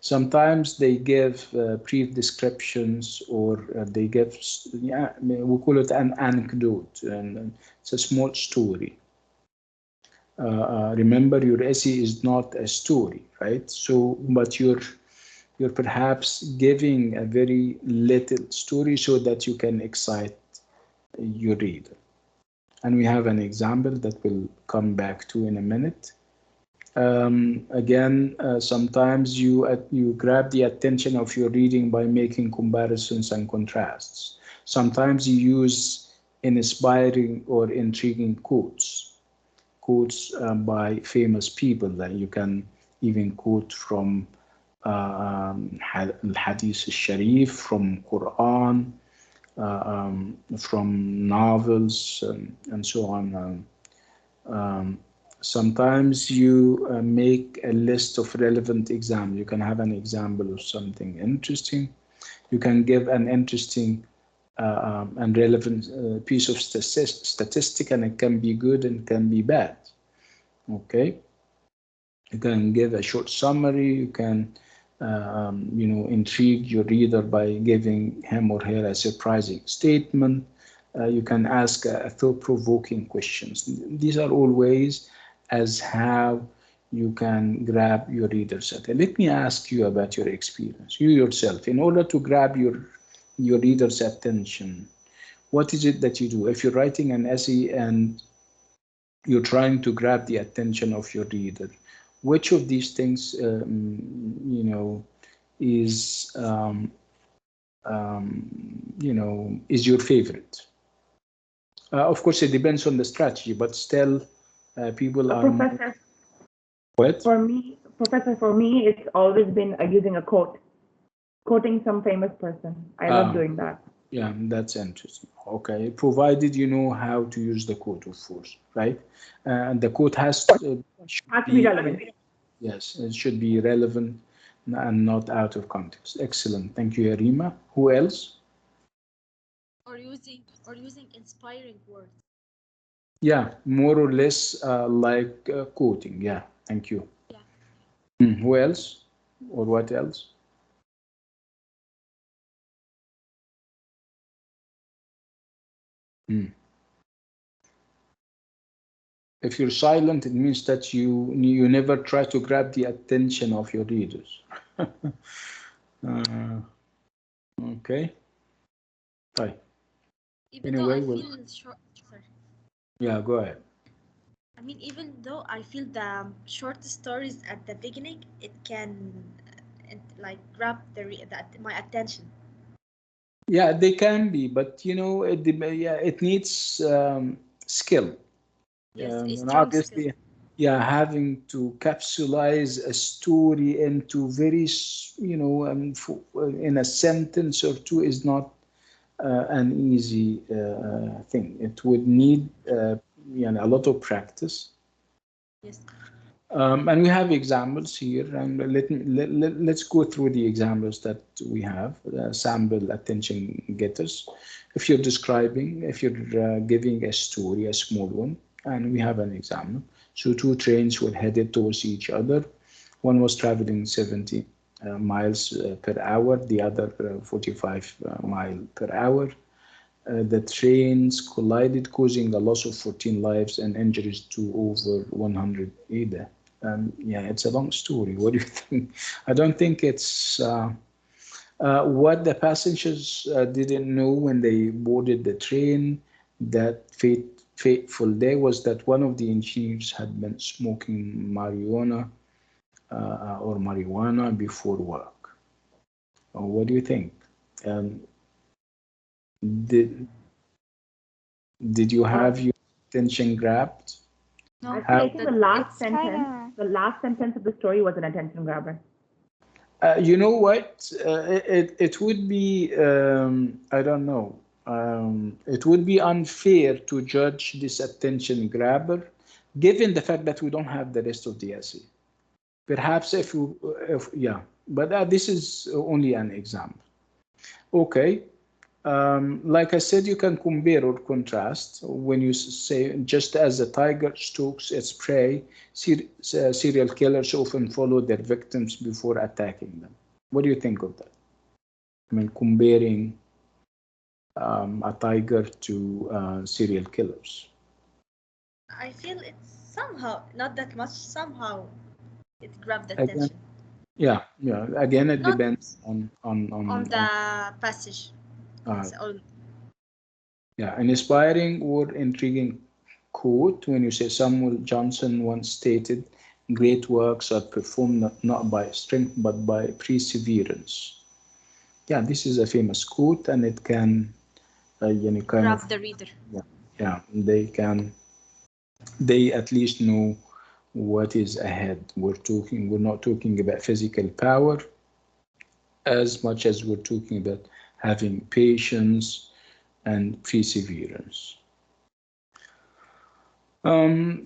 Sometimes they give brief descriptions, or they give, we call it an anecdote, and it's a small story. Remember, your essay is not a story, right? So, but you're perhaps giving a very little story so that you can excite your reader. And we have an example that we'll come back to in a minute. Again, sometimes you grab the attention of your reading by making comparisons and contrasts. Sometimes you use inspiring or intriguing quotes by famous people that you can even quote from Hadith al-Sharif, from Quran, from novels, and so on. Sometimes you make a list of relevant examples. You can have an example of something interesting. You can give an interesting and relevant piece of statistic, and it can be good and can be bad. Okay. You can give a short summary. You can, intrigue your reader by giving him or her a surprising statement. You can ask thought-provoking questions. These are all ways as how you can grab your reader's attention. Let me ask you about your experience. You yourself, in order to grab your reader's attention, what is it that you do? If you're writing an essay and you're trying to grab the attention of your reader, which of these things, is is your favorite? Of course, it depends on the strategy, but still, people are. Professor. What? For me, it's always been using a quote, quoting some famous person. I love doing that. Yeah, that's interesting. Okay, provided you know how to use the quote, of course, right? And the quote has to be relevant. Yes, it should be relevant and not out of context. Excellent. Thank you, Arima. Who else? Or using inspiring words. Yeah, more or less like quoting. Yeah, thank you. Yeah. Who else? Or what else? If you're silent, it means that you never try to grab the attention of your readers. Okay. Hi. Even Anyway, though I feel short. Sorry. Yeah, go ahead. I mean, even though I feel the short stories at the beginning, it can like grab my attention. Yeah, they can be, but you know, it needs skill. Yes, a And strong skill. obviously, yeah, having to capsulize a story into very, in a sentence or two is not an easy thing. It would need, a lot of practice. Yes. And we have examples here, and let's go through the examples that we have. Sample attention getters. If you're giving a story, a small one, and we have an example. So two trains were headed towards each other. One was traveling 70 miles per hour, the other 45 mile per hour. The trains collided, causing a loss of 14 lives and injuries to over 100 either. Yeah, it's a long story. What do you think? I don't think it's what the passengers didn't know when they boarded the train that fateful day was that one of the engineers had been smoking marijuana before work. What do you think? Um, did did you have your attention grabbed? No, Actually, I think the last It's sentence, kinda the last sentence of the story was an attention grabber. You know what? It would be I don't know. It would be unfair to judge this attention grabber, given the fact that we don't have the rest of the essay. Perhaps if yeah, but this is only an example. Okay. Like I said, you can compare or contrast when you say just as a tiger stalks its prey, serial killers often follow their victims before attacking them. What do you think of that? I mean, comparing a tiger to serial killers. I feel it's somehow not that much. Somehow it grabbed Again, attention. yeah. Again, it Not depends on on the passage. uh, On yeah, an inspiring or intriguing quote when you say Samuel Johnson once stated, "Great works are performed not by strength but by perseverance." Yeah, this is a famous quote, and it can, kind of, grab the reader. yeah, they at least know what is ahead. We're not talking about physical power as much as we're talking about having patience and perseverance.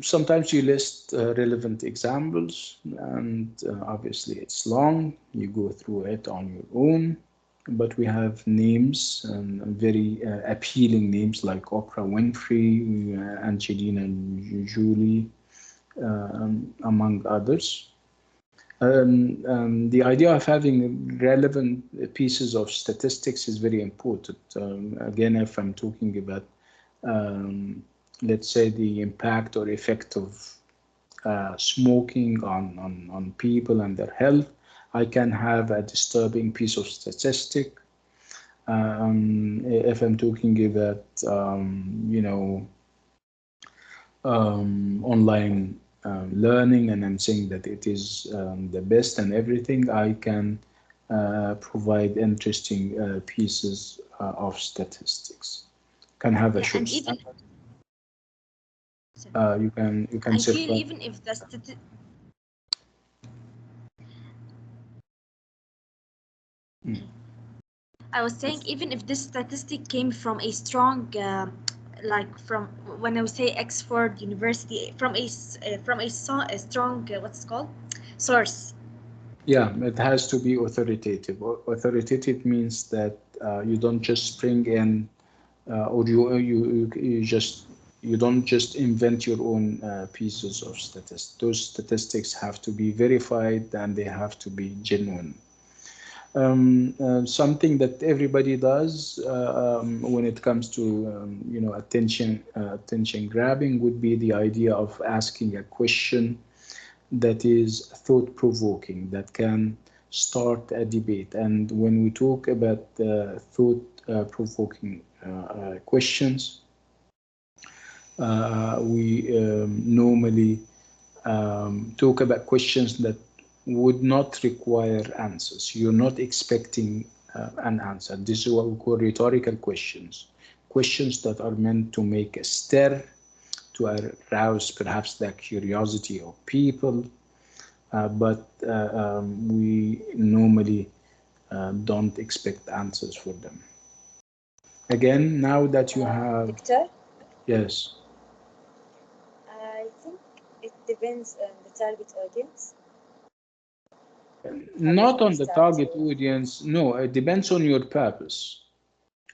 Sometimes you list relevant examples, and obviously it's long. You go through it on your own, but we have names, very appealing names like Oprah Winfrey, Angelina Jolie, among others. The idea of having relevant pieces of statistics is very important. Again, if I'm talking about, let's say, the impact or effect of smoking on people and their health, I can have a disturbing piece of statistic. If I'm talking about, online learning, and I'm saying that it is the best and everything, I can provide interesting pieces of statistics. Can have a Yeah, short and even sample. You can I feel circle. even if the I was saying even if this statistic came from a strong, like from when I would say Oxford University, from a strong what's it called source. Yeah, it has to be authoritative. Authoritative means that you don't just spring in, or you don't just invent your own pieces of statistics. Those statistics have to be verified and they have to be genuine. Something that everybody does when it comes to attention grabbing would be the idea of asking a question that is thought provoking, that can start a debate. And when we talk about thought provoking questions, We normally talk about questions that would not require answers. You're not expecting an answer. This is what we call rhetorical questions. Questions that are meant to make a stir, to arouse perhaps the curiosity of people, but we normally don't expect answers for them. Again, now that you have... Victor? Yes. I think it depends on the target audience. Not on the target audience. No, it depends on your purpose.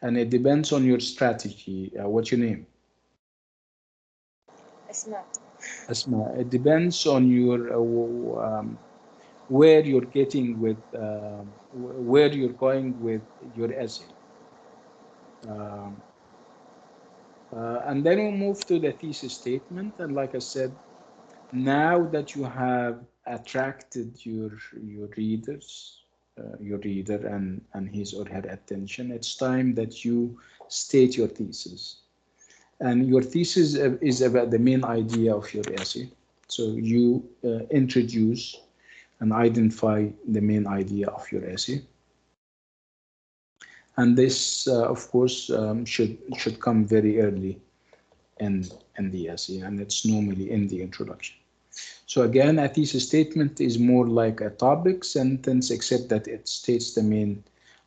And it depends on your strategy. What's your name? Asma. Asma. It depends on your where you're getting with where you're going with your essay. And then we move to the thesis statement. And like I said, now that you have attracted your readers, your reader and his or her attention, it's time that you state your thesis. And your thesis is about the main idea of your essay. So you introduce and identify the main idea of your essay. And this, of course, should come very early in the essay, and it's normally in the introduction. So again, a thesis statement is more like a topic sentence, except that it states the main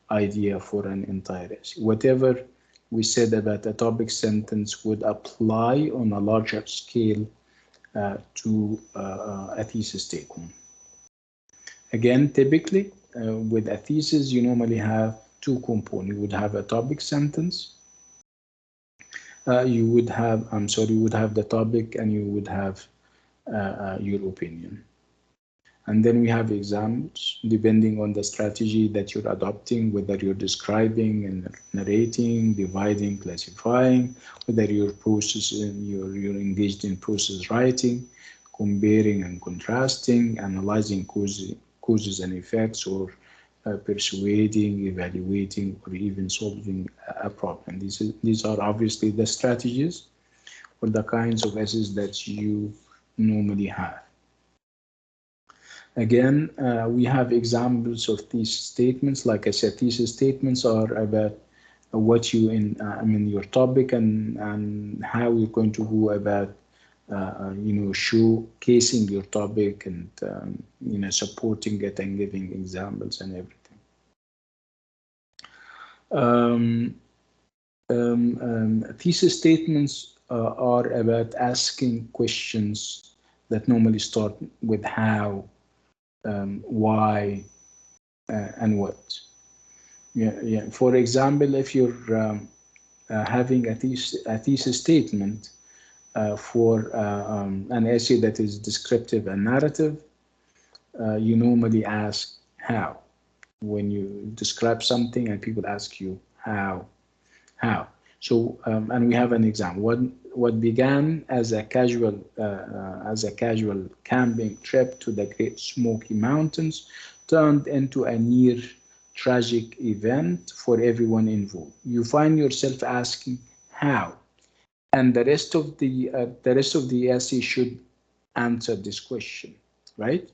idea for an entire essay. Whatever we said about a topic sentence would apply on a larger scale to a thesis statement. Again, typically with a thesis, you normally have two components. You would have a topic sentence. You would have the topic, and you would have your opinion. And then we have examples depending on the strategy that you're adopting, whether you're describing and narrating, dividing, classifying, whether you're engaged in process writing, comparing and contrasting, analyzing causes and effects, or persuading, evaluating, or even solving a problem. These are obviously the strategies or the kinds of essays that you normally have. Again, we have examples of thesis statements. Like I said, thesis statements are about what you your topic and how you're going to go about showcasing your topic and supporting it and giving examples and everything. Thesis statements are about asking questions that normally start with how, why, and what. For example, if you're having a thesis statement for an essay that is descriptive and narrative, you normally ask how. When you describe something and people ask you how. So, and we have an example. What began as a casual camping trip to the Great Smoky Mountains turned into a near tragic event for everyone involved. You find yourself asking how, and the rest of the essay should answer this question, right?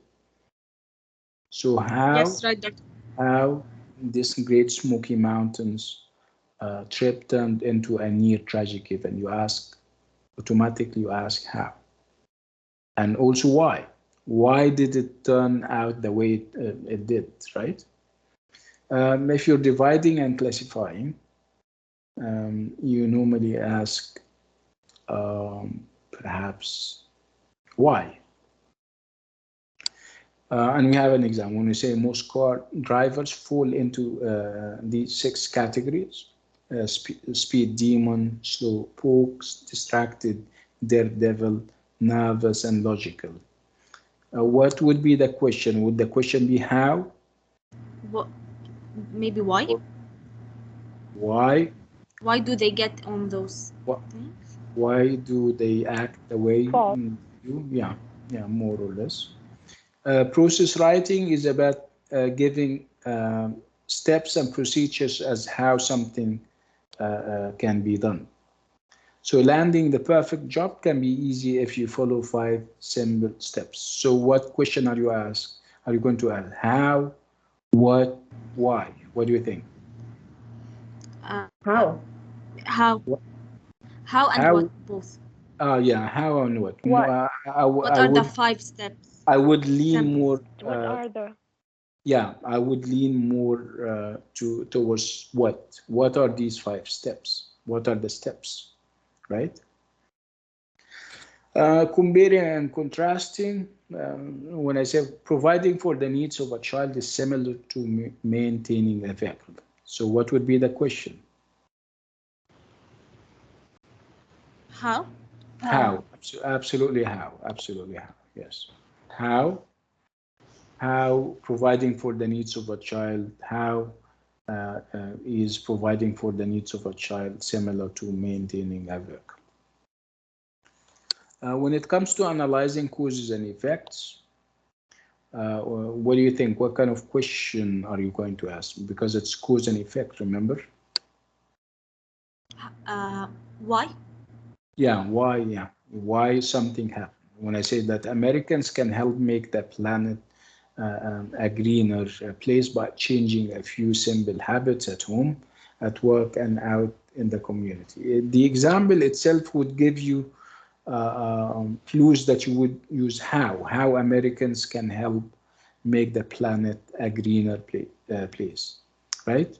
So how? Yes, right, Doctor. How this Great Smoky Mountains trip turned into a near tragic event. Automatically you ask how. And also why. Why did it turn out the way it did, right? If you're dividing and classifying, you normally ask perhaps why. And we have an example. When we say most car drivers fall into these 6 categories: speed demon, slow pokes, distracted, daredevil, nervous, and logical. What would be the question? Would the question be how? What? Maybe why? Why? Why do they get on those things? Why do they act the way you do? Yeah, more or less. Process writing is about giving steps and procedures as how something can be done. So landing the perfect job can be easy if you follow 5 simple steps. So what question are you going to ask? How, what, why? What do you think? How? How? What? How and How? what? Both. Yeah, how and what? What? What are the 5 steps? I would lean more. What are the? Yeah, I would lean more towards what? What are these 5 steps? What are the steps, right? Comparing and contrasting. When I say providing for the needs of a child is similar to maintaining a vehicle. So what would be the question? How? How? Absolutely how. Absolutely how. Yes. How? How providing for the needs of a child, how is providing for the needs of a child similar to maintaining a vehicle? When it comes to analyzing causes and effects, what do you think? What kind of question are you going to ask? Because it's cause and effect, remember? Why? Yeah, why? Yeah, why something happened. When I say that Americans can help make the planet a greener place by changing a few simple habits at home, at work, and out in the community. The example itself would give you clues that you would use how Americans can help make the planet a greener place, right?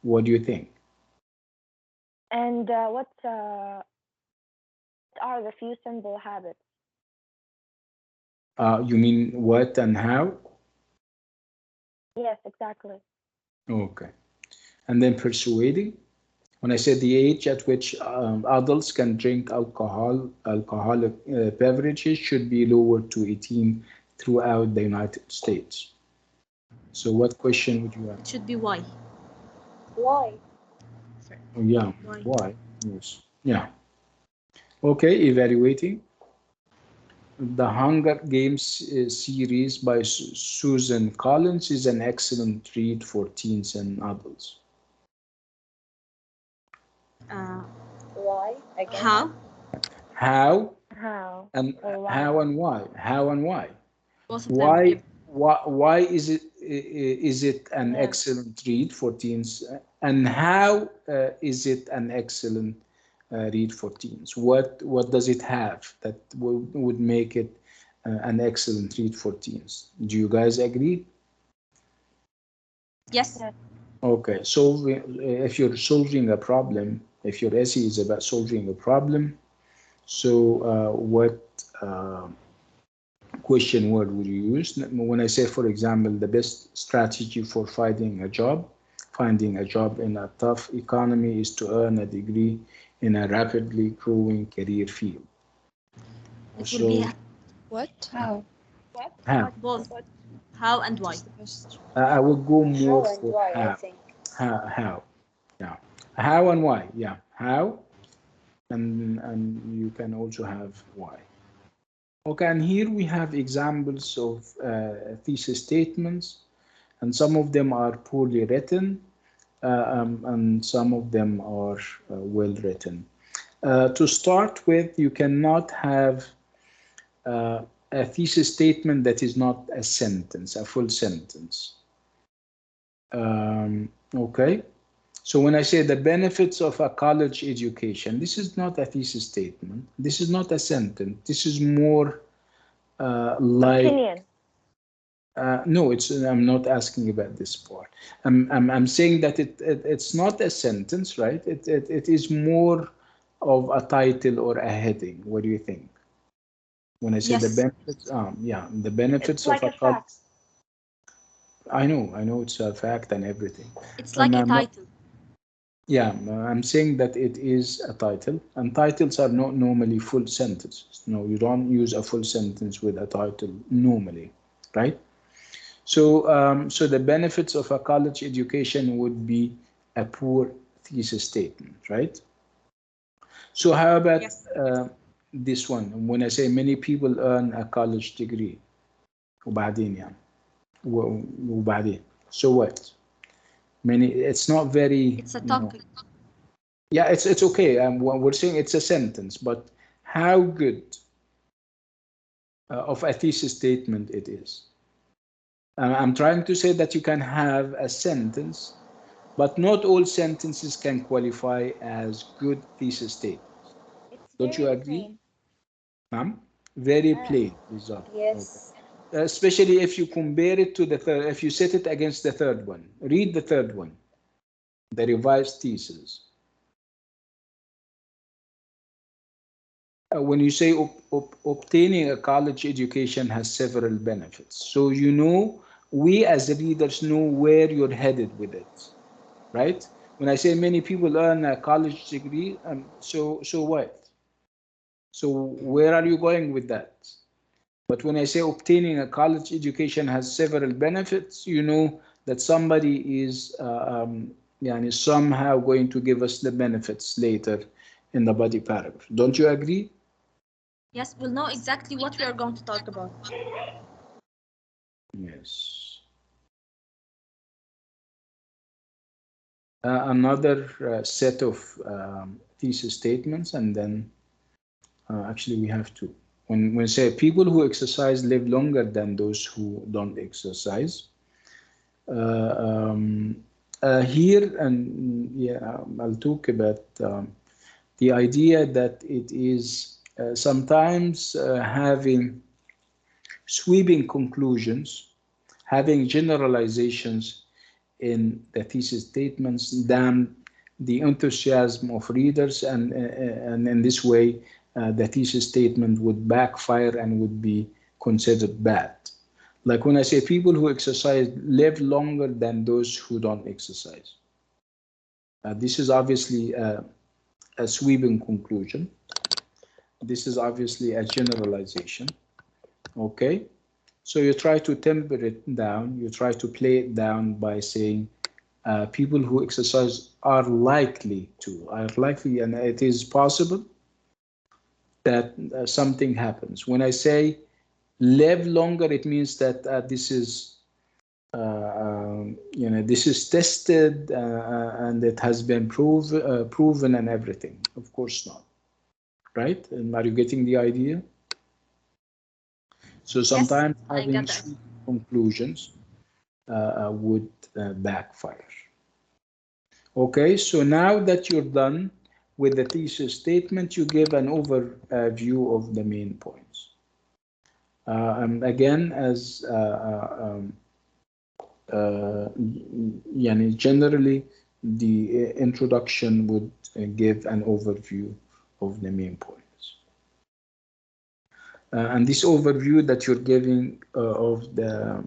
What do you think? And what are the few simple habits? You mean what and how? Yes, exactly. Okay. And then persuading. When I say the age at which adults can drink alcoholic beverages should be lowered to 18 throughout the United States. So what question would you have? It should be why. Why? Oh, yeah, why? Yes. Yeah. Okay, evaluating. The Hunger Games series by Susan Collins is an excellent read for teens and adults. Why? Again? How? How? And Or why? how and why? How and why? Both of them. Yep. Why is it an excellent read for teens? And how is it an excellent read for teens? What does it have that would make it an excellent read for teens? Do you guys agree? Yes. Okay, so if you're solving a problem, if your essay is about solving a problem, so what question word would you use? When I say, for example, the best strategy for finding a job in a tough economy is to earn a degree in a rapidly growing career field. It will be What? How? How? Both. How and why? I would go more How and for why, how. I think. How. Yeah. How and why. Yeah. How. And you can also have why. Okay, and here we have examples of thesis statements, and some of them are poorly written, and some of them are well written. To start with, you cannot have a thesis statement that is not a sentence, a full sentence. Okay, so when I say the benefits of a college education, this is not a thesis statement. This is not a sentence. This is more like Opinion. no, I'm not asking about this part. I'm saying that it's not a sentence, right? It is more of a title or a heading. What do you think? When I say the benefits, yeah, the benefits It's like of a fact. I know it's a fact and everything. It's like a title. Yeah, I'm saying that it is a title, and titles are not normally full sentences. No, you don't use a full sentence with a title normally, right? So, so the benefits of a college education would be a poor thesis statement, right? So how about this one? When I say many people earn a college degree, وبعدين يعني وبعدين. So what? Many. It's not very. It's a topic. Yeah, it's okay. We're saying it's a sentence, but how good of a thesis statement it is. I'm trying to say that you can have a sentence, but not all sentences can qualify as good thesis statements. It's Don't you very agree, plain. ma'am? Very Uh, plain result. yes. Okay. Especially if you compare it to the third, if you set it against the third one. Read the third one, the revised thesis. When you say obtaining a college education has several benefits. So you know, we as readers know where you're headed with it, right? When I say many people earn a college degree, so what? So where are you going with that? But when I say obtaining a college education has several benefits, you know that somebody is somehow going to give us the benefits later in the body paragraph. Don't you agree? Yes, we'll know exactly what we are going to talk about. Yes. Another set of thesis statements, and then actually we have to. When we say people who exercise live longer than those who don't exercise. Here, and yeah, I'll talk about the idea that it is sometimes having sweeping conclusions, having generalizations in the thesis statements than the enthusiasm of readers, and in this way the thesis statement would backfire and would be considered bad. Like when I say people who exercise live longer than those who don't exercise. This is obviously a sweeping conclusion. This is obviously a generalization. Okay, so you try to temper it down, you try to play it down by saying people who exercise are likely, and it is possible that something happens. When I say live longer, it means that this is this is tested and it has been proven and everything. Of course not, right? And are you getting the idea? So sometimes having conclusions would backfire. Okay, so now that you're done with the thesis statement, you give an overview of the main points. And again, as generally, the introduction would give an overview of the main points. And this overview that you're giving of the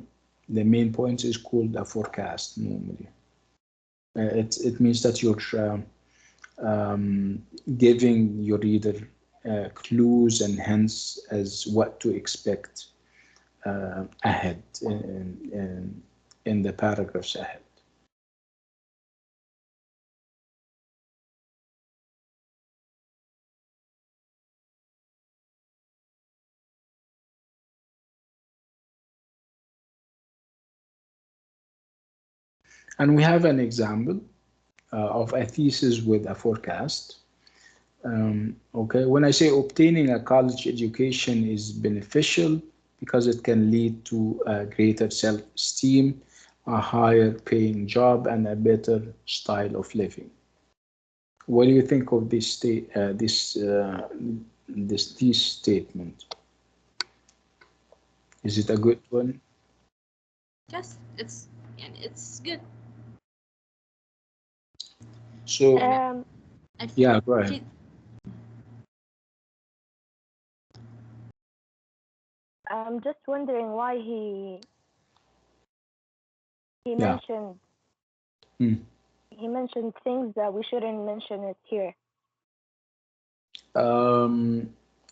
main points is called a forecast normally. It means that you're giving your reader clues and hints as what to expect ahead in the paragraphs ahead. And we have an example of a thesis with a forecast. Okay, when I say obtaining a college education is beneficial because it can lead to a greater self-esteem, a higher paying job, and a better style of living. What do you think of this this statement? Is it a good one? Yes, it's good. So yeah, go ahead. I'm just wondering why he mentioned he mentioned things that we shouldn't mention it here.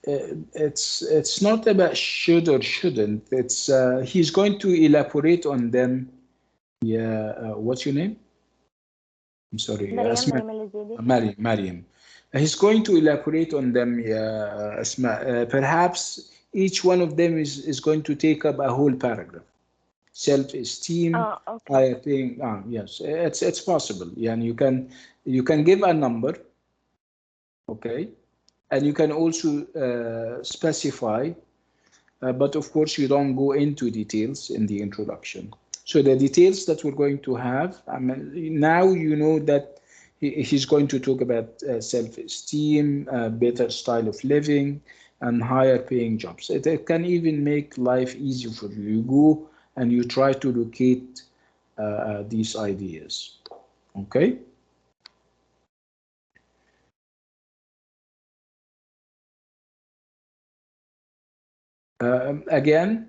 It's not about should or shouldn't. It's he's going to elaborate on them. Yeah, what's your name? I'm sorry, Mariam. He's going to elaborate on them. Yeah, Asma. Perhaps each one of them is going to take up a whole paragraph. Self-esteem, higher paying. Yes, it's possible. Yeah, and you can give a number Okay, and you can also specify, but of course you don't go into details in the introduction. So the details that we're going to have, I mean, now you know that he's going to talk about self-esteem, better style of living, and higher paying jobs. It can even make life easier for you. You go and you try to locate these ideas. Okay. Again,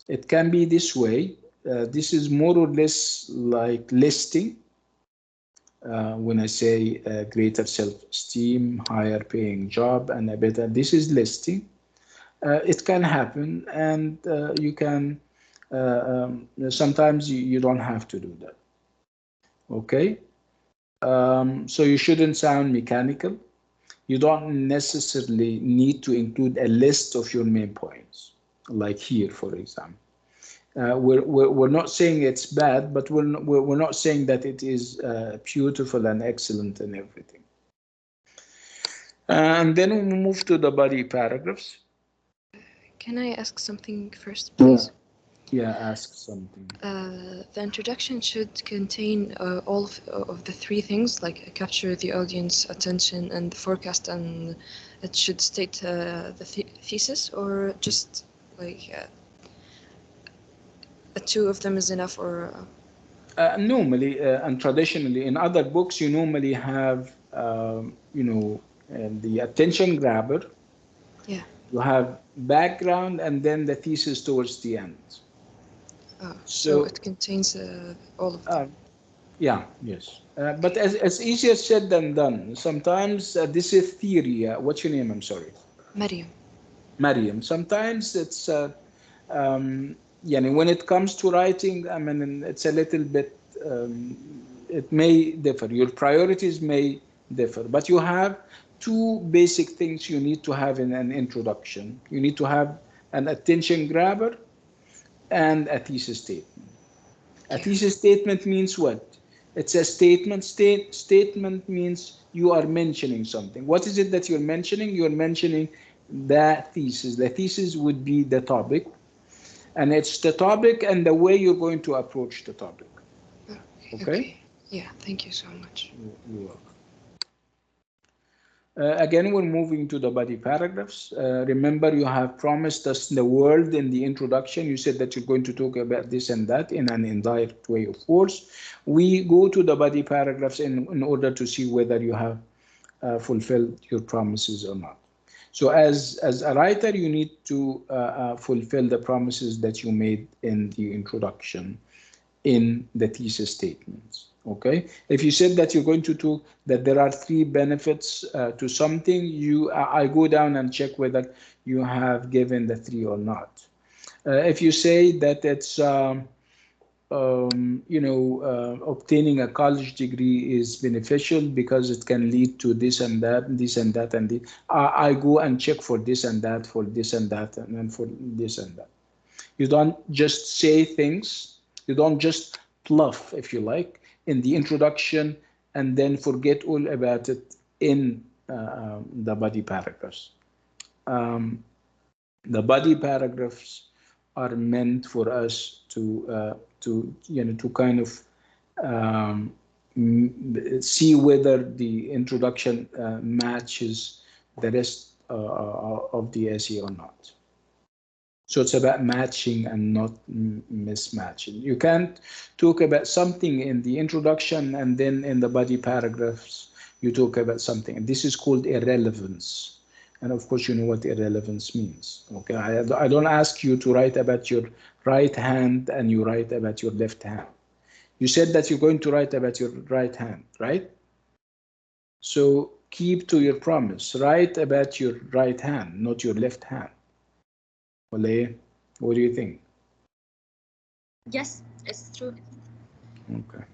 it can be this way. This is more or less like listing. When I say greater self-esteem, higher paying job, and a better, this is listing. It can happen, and you can, sometimes you don't have to do that. Okay? So you shouldn't sound mechanical. You don't necessarily need to include a list of your main points, like here, for example. We're not saying it's bad, but we're not saying that it is beautiful and excellent and everything. And then we move to the body paragraphs. Can I ask something first, please? Yeah, ask something. The introduction should contain all of the three things, like capture the audience attention and the forecast, and it should state the thesis, or just like two of them is enough, or normally and traditionally in other books you normally have the attention grabber. Yeah. You have background and then the thesis towards the end. So it contains all of them. Yeah, yes. But as easier said than done. Sometimes this is theory. What's your name? I'm sorry. Mariam. Mariam. Sometimes it's when it comes to writing, I mean, it's a little bit, it may differ. Your priorities may differ, but you have two basic things you need to have in an introduction. You need to have an attention grabber and a thesis statement. A thesis statement means what? It's a statement. Statement means you are mentioning something. What is it that you're mentioning? You're mentioning the thesis. The thesis would be the topic, and it's the topic and the way you're going to approach the topic. Okay? Yeah, thank you so much. You're welcome. Again, we're moving to the body paragraphs. Remember, you have promised us the world in the introduction. You said that you're going to talk about this and that in an indirect way, of course. We go to the body paragraphs in order to see whether you have fulfilled your promises or not. So as a writer, you need to fulfill the promises that you made in the introduction in the thesis statements. Okay, if you said that you're going to talk that there are three benefits to something, I go down and check whether you have given the three or not. If you say that it's obtaining a college degree is beneficial because it can lead to this and that, this and that, and this, I go and check for this and that, for this and that, and then for this and that. You don't just say things. You don't just bluff, if you like, in the introduction and then forget all about it in the body paragraphs. The body paragraphs are meant for us to kind of see whether the introduction matches the rest of the essay or not. So it's about matching and not mismatching. You can't talk about something in the introduction and then in the body paragraphs you talk about something. And this is called irrelevance. And of course you know what irrelevance means. Okay, I don't ask you to write about your right hand and you write about your left hand. You said that you're going to write about your right hand, right? So keep to your promise. Write about your right hand, not your left hand. What do you think? Yes, it's true. Okay.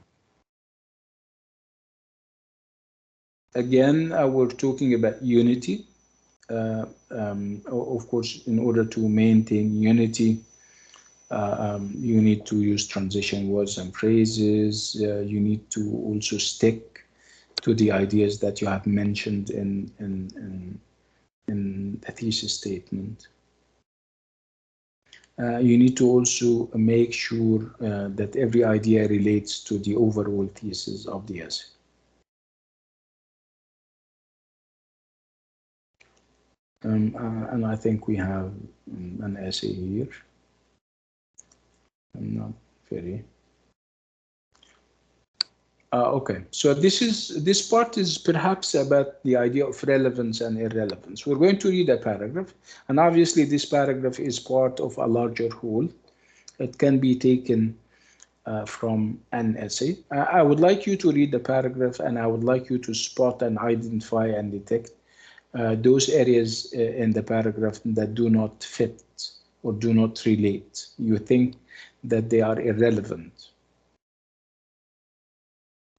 Again, we're talking about unity. Of course, in order to maintain unity, you need to use transition words and phrases. You need to also stick to the ideas that you have mentioned in the thesis statement. You need to also make sure that every idea relates to the overall thesis of the essay. And I think we have an essay here. I'm not very. Okay, so this part is perhaps about the idea of relevance and irrelevance. We're going to read a paragraph, and obviously this paragraph is part of a larger whole. It can be taken from an essay. I would like you to read the paragraph, and I would like you to spot and identify and detect those areas in the paragraph that do not fit or do not relate. You think that they are irrelevant.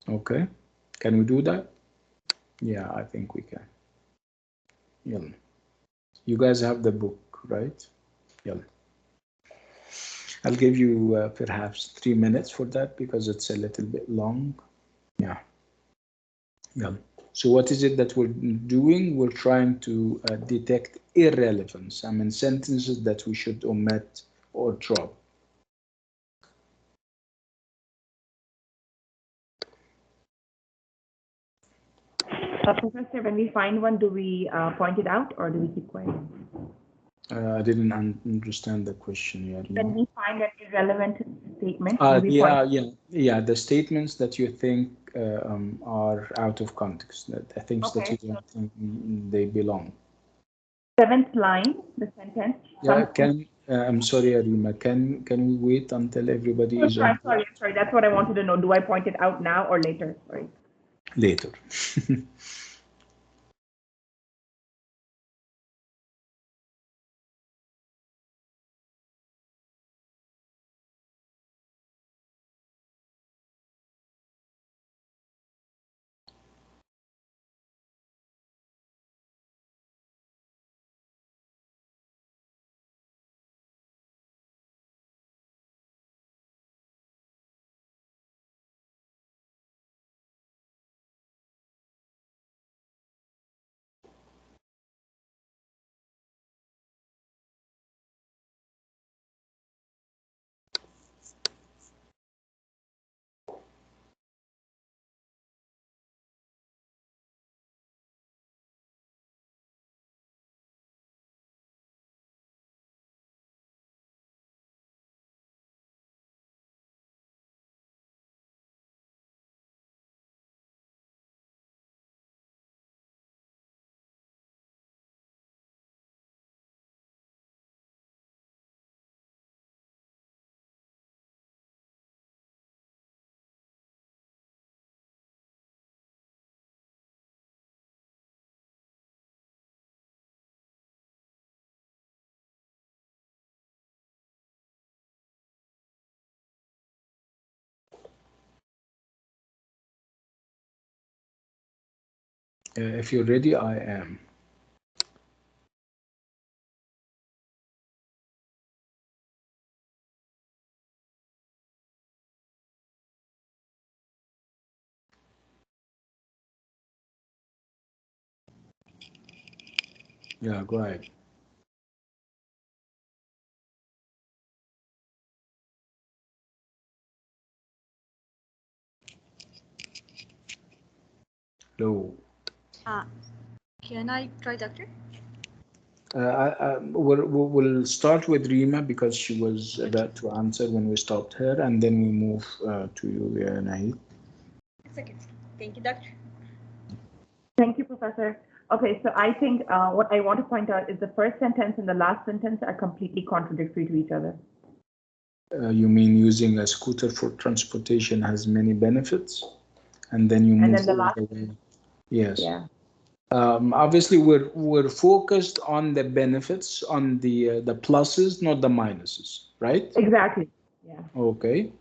Okay, can we do that? Yeah, I think we can. Yeah. You guys have the book, right? Yeah. I'll give you perhaps 3 minutes for that because it's a little bit long. Yeah. Yeah. So what is it that we're doing? We're trying to detect irrelevance. I mean, sentences that we should omit or drop. Professor, when we find one, do we point it out or do we keep quiet? I didn't understand the question yet. When we find an irrelevant statement, do we the statements that you think are out of context, the things that you don't think they belong. 7th line, the sentence. Yeah, I'm sorry, Arima. Can we wait until everybody is on? Sorry. That's what I wanted to know. Do I point it out now or later? Sorry. Later. If you're ready, I am. Yeah, go ahead. Hello. Can I try, Doctor? We'll start with Rima because she was about to answer when we stopped her, and then we move to you, Nahid. It's okay. Thank you, Doctor. Thank you, Professor. Okay, so I think what I want to point out is the first sentence and the last sentence are completely contradictory to each other. You mean using a scooter for transportation has many benefits, and then you move away. Yes. Yeah. Obviously, we're focused on the benefits, on the pluses, not the minuses, right? Exactly. Yeah. Okay.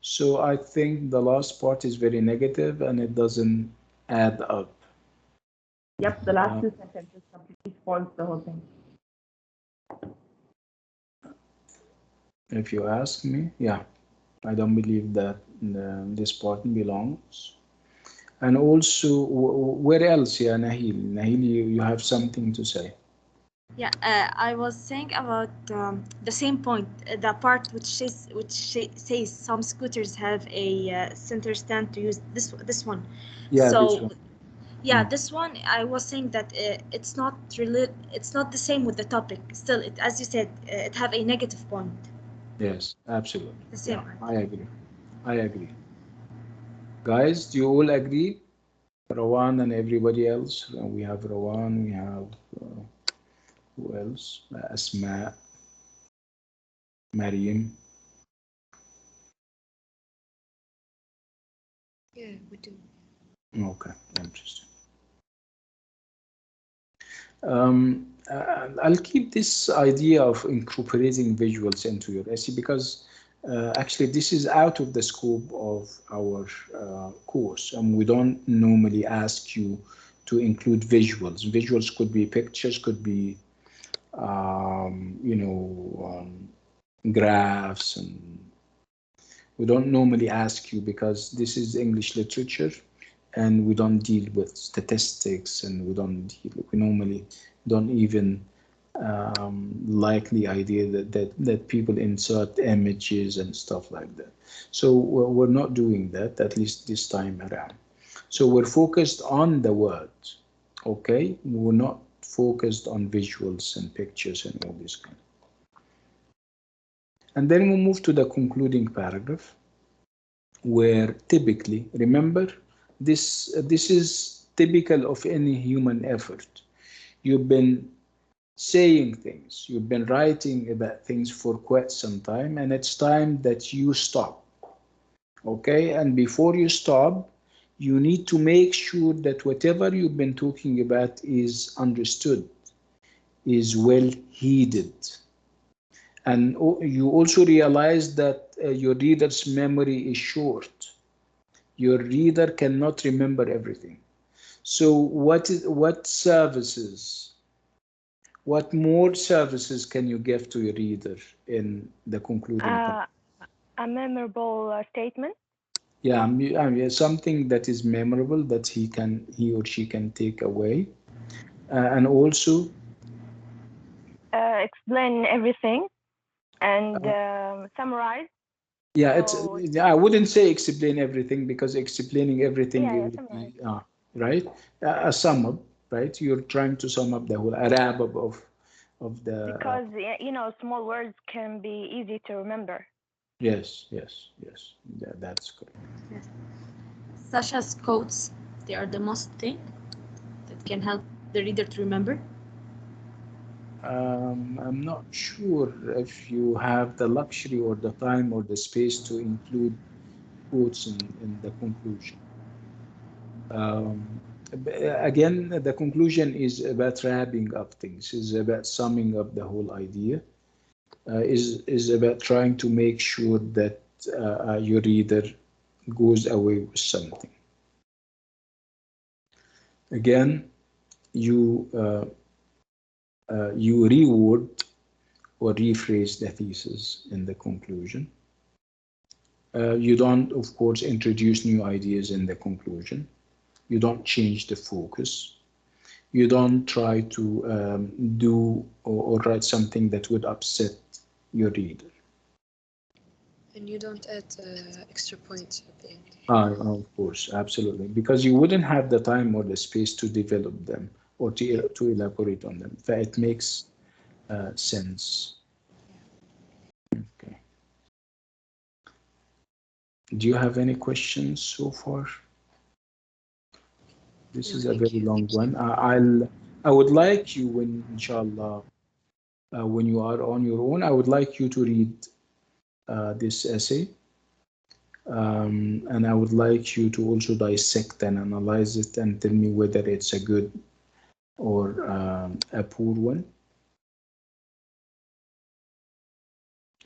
So I think the last part is very negative, and it doesn't add up. Yep, the last two sentences completely spoils the whole thing. If you ask me, yeah, I don't believe that this part belongs. And also, where else? Yeah, Nahil. Nahil, you have something to say. Yeah, I was saying about the same point, the part says some scooters have a center stand to use this one. Yeah, So this one. yeah, this one I was saying that it's not the same with the topic. Still, as you said, it have a negative point. Yes, absolutely. The same. Yeah, I agree. I agree. Guys, do you all agree? Rawan and everybody else. We have Rawan, we have who else? Asma, Mariam. Yeah, we do. Okay, interesting. I'll keep this idea of incorporating visuals into your essay because actually this is out of the scope of our course, and we don't normally ask you to include visuals. Visuals could be pictures, could be graphs, and we don't normally ask you because this is English literature and we don't deal with statistics, and we normally don't even like the idea that people insert images and stuff like that. So we're not doing that, at least this time around. So we're focused on the words, okay? We're not focused on visuals and pictures and all this kind. And then we move to the concluding paragraph, where typically, remember, this is typical of any human effort. You've been saying things, you've been writing about things for quite some time, and it's time that you stop. Okay, and before you stop, you need to make sure that whatever you've been talking about is understood, is well heeded. And you also realize that your reader's memory is short. Your reader cannot remember everything. So what services, what more services can you give to your reader in the concluding part? A memorable statement. Yeah, something that is memorable that he or she can take away, and also Explain everything and summarize. yeah, So, I wouldn't say explain everything because explaining everything it yeah, would summarize. be right, a sum up, right? You're trying to sum up the whole, a wrap up of the Because small words can be easy to remember. yes, that's correct. Yes. Such as quotes, they are the most thing that can help the reader to remember. I'm not sure if you have the luxury or the time or the space to include quotes in the conclusion. Again, the conclusion is about wrapping up things, is about summing up the whole idea, is about trying to make sure that your reader goes away with something. Again, you reword or rephrase the thesis in the conclusion. You don't, of course, introduce new ideas in the conclusion. You don't change the focus. You don't try to do or write something that would upset your reader. And you don't add extra points at the end. Of course, absolutely, because you wouldn't have the time or the space to develop them or to elaborate on them. It makes sense. Okay. Do you have any questions so far? This is a very long one. I would like you, when inshallah, when you are on your own, I would like you to read this essay, and I would like you to also dissect and analyze it and tell me whether it's a good or a poor one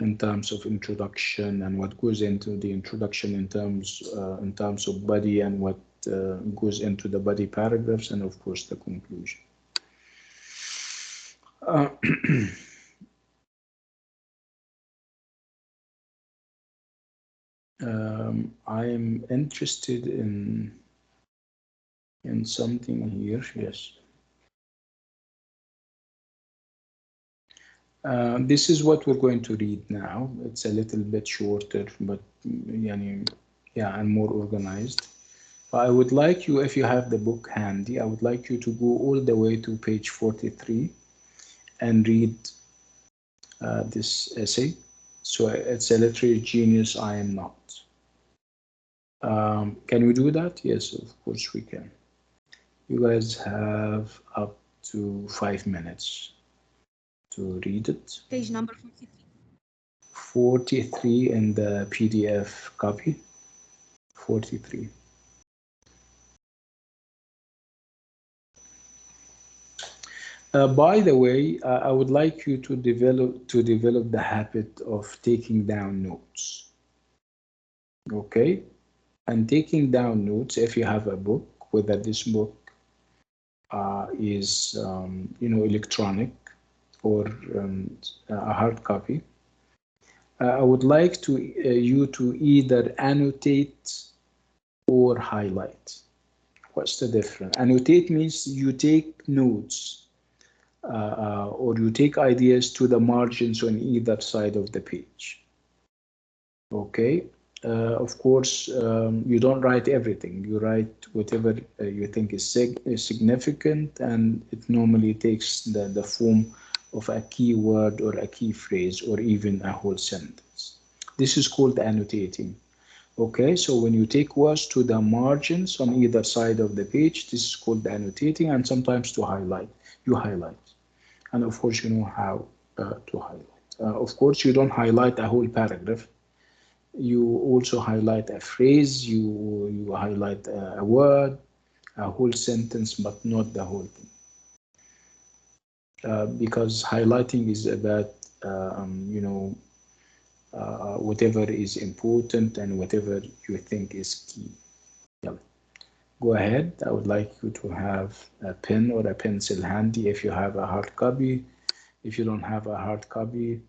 in terms of introduction and what goes into the introduction in terms of body, and what goes into the body paragraphs, and of course the conclusion. I am interested in and something here, yes. This is what we're going to read now. It's a little bit shorter, but yeah, and more organized. I would like you, if you have the book handy, I would like you to go all the way to page 43 and read this essay. So it's a literary genius, I am not. Can we do that? Yes, of course we can. You guys have up to 5 minutes to read it. Page number 43. 43 in the PDF copy. 43. By the way, I would like you to develop the habit of taking down notes. Okay, and taking down notes, if you have a book, whether this book is electronic or a hard copy, I would like you to either annotate or highlight. What's the difference? Annotate means you take notes or you take ideas to the margins on either side of the page. Okay, of course, you don't write everything. You write whatever you think is significant, and it normally takes the form of a key word or a key phrase or even a whole sentence. This is called annotating. Okay, so when you take words to the margins on either side of the page, this is called annotating, and sometimes to highlight, you highlight. And of course, you know how to highlight. Of course, you don't highlight a whole paragraph. You also highlight a phrase, you highlight a word, a whole sentence, but not the whole thing. Because highlighting is about, whatever is important and whatever you think is key. Yeah. Go ahead. I would like you to have a pen or a pencil handy if you have a hard copy. If you don't have a hard copy,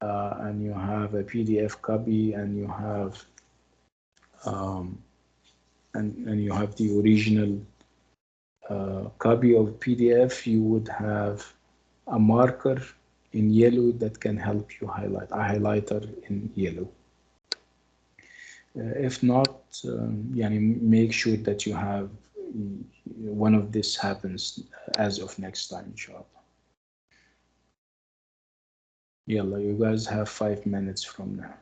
and you have a PDF copy, and you have and you have the original copy of PDF, you would have a marker in yellow that can help you highlight, a highlighter in yellow. If not, make sure that you have one of this happens as of next time, inshallah. Yalla, you guys have 5 minutes from now.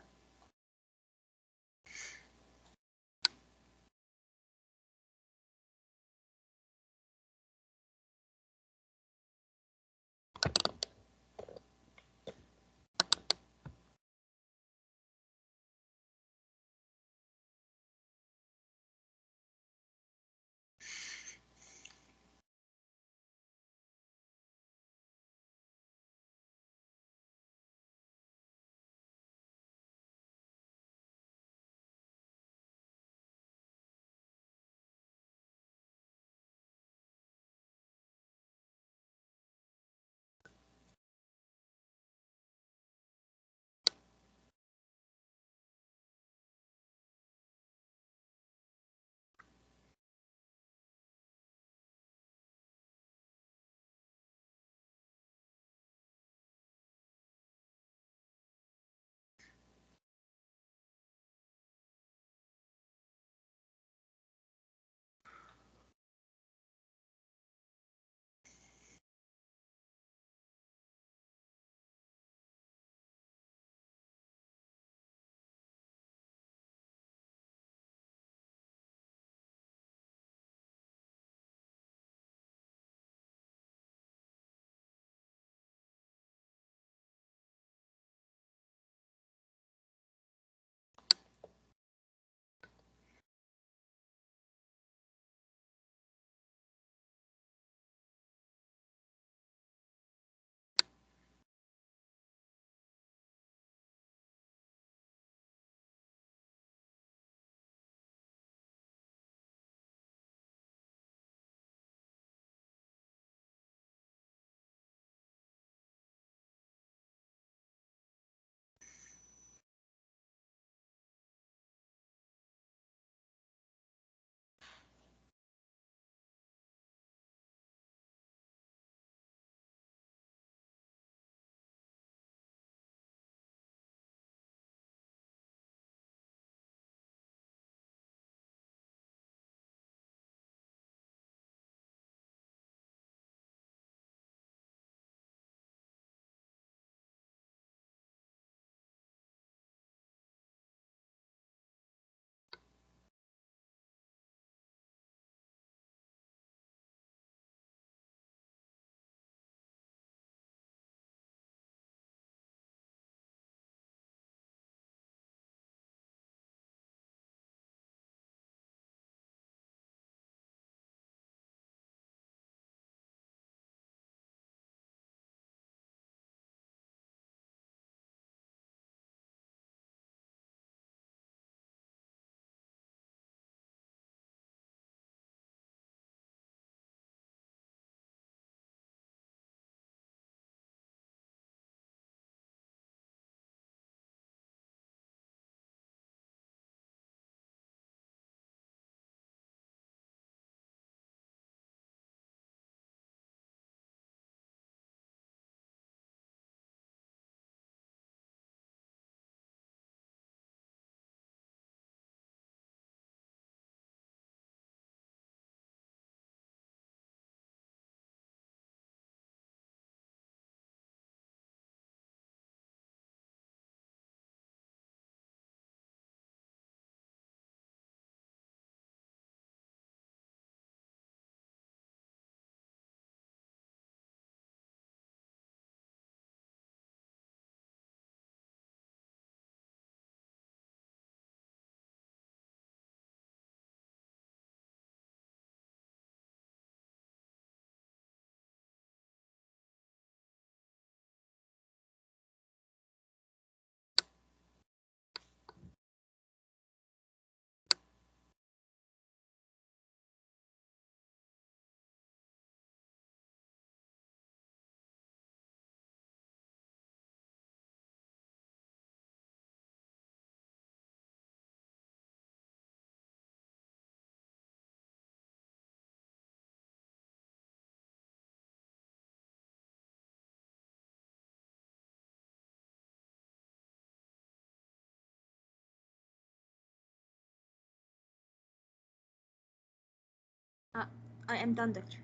I am done, doctor.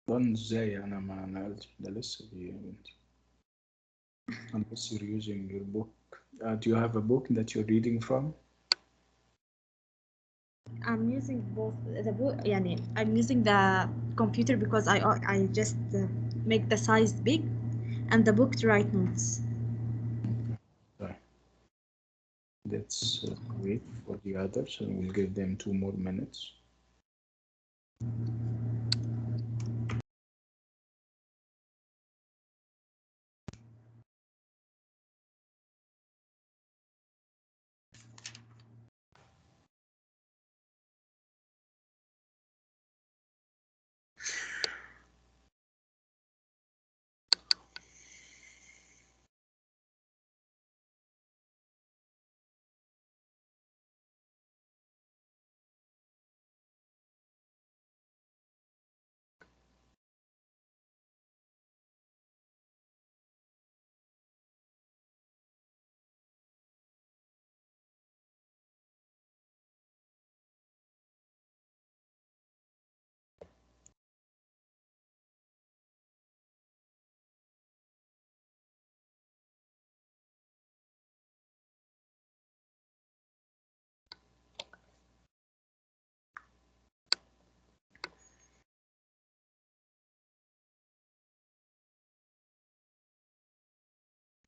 done ازاي؟ انا ما نقلتش ده لسه دي يا بنتي. Unless you're using your book. Do you have a book that you're reading from? I'm using both the book. يعني I'm using the computer because I just make the size big, and the book to write notes. Okay. Let's wait for the others, and we'll give them 2 more minutes.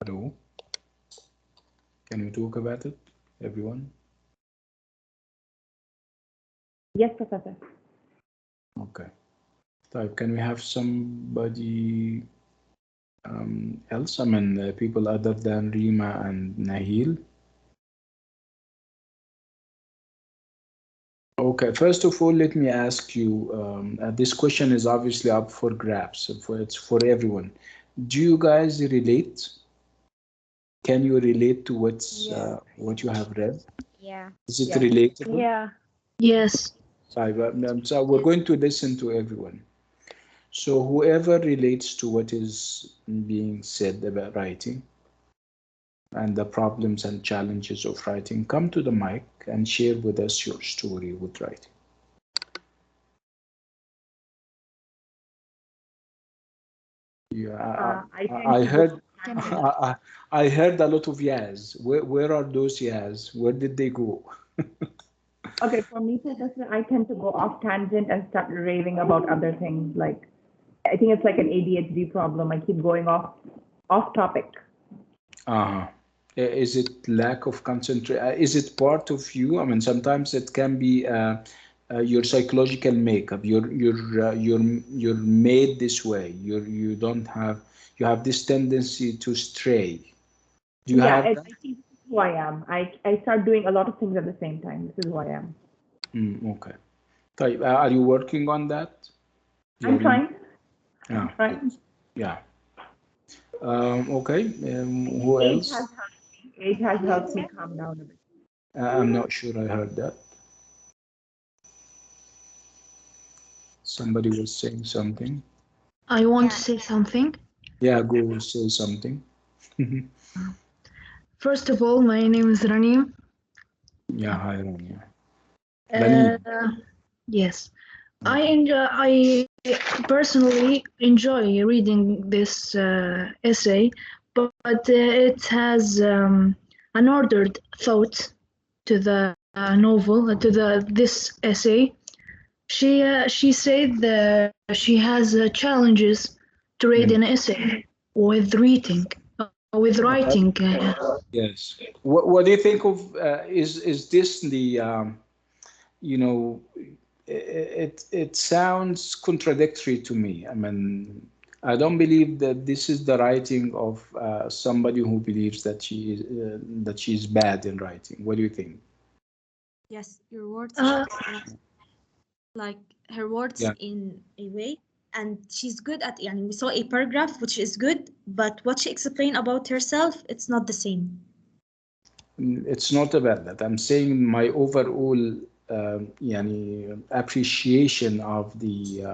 Hello. Can we talk about it, everyone? Yes, Professor. Okay. طيب, can we have somebody else? I mean, people other than Rima and Nahil? Okay, first of all, let me ask you, this question is obviously up for grabs, it's for everyone. Do you guys relate? Can you relate to what you have read? Yeah. Is it relatable? Yeah. Yes. So we're going to listen to everyone. So whoever relates to what is being said about writing and the problems and challenges of writing, come to the mic and share with us your story with writing. Yeah, I heard a lot of yes. Where are those yes? Where did they go? Okay, for me, Professor, I tend to go off tangent and start raving about other things. Like, I think it's like an ADHD problem. I keep going off topic. Is it lack of concentration? Is it part of you? I mean, sometimes it can be your psychological makeup. You're made this way. You have this tendency to stray. Do you have that? I think this is who I am. I start doing a lot of things at the same time. This is who I am. Okay. Are you working on that? I'm trying. Yeah. I'm trying. Yeah. Okay. Who else? Age has helped me calm down a bit. I'm not sure I heard that. Somebody was saying something. I want to say something. Yeah, go say something. First of all, my name is Ranim. Yeah, hi Rania. Yes, I personally enjoy reading this essay, but it has an ordered thought to the novel, to this essay. She said that she has challenges to read an essay with reading, with writing. Yes. What do you think of? Is this the? It sounds contradictory to me. I mean, I don't believe that this is the writing of somebody who believes that she's bad in writing. What do you think? Yes, your words like her words in a way, and she's good at. Yani, we saw a paragraph which is good, but what she explained about herself, it's not the same. It's not about that. I'm saying my overall appreciation of the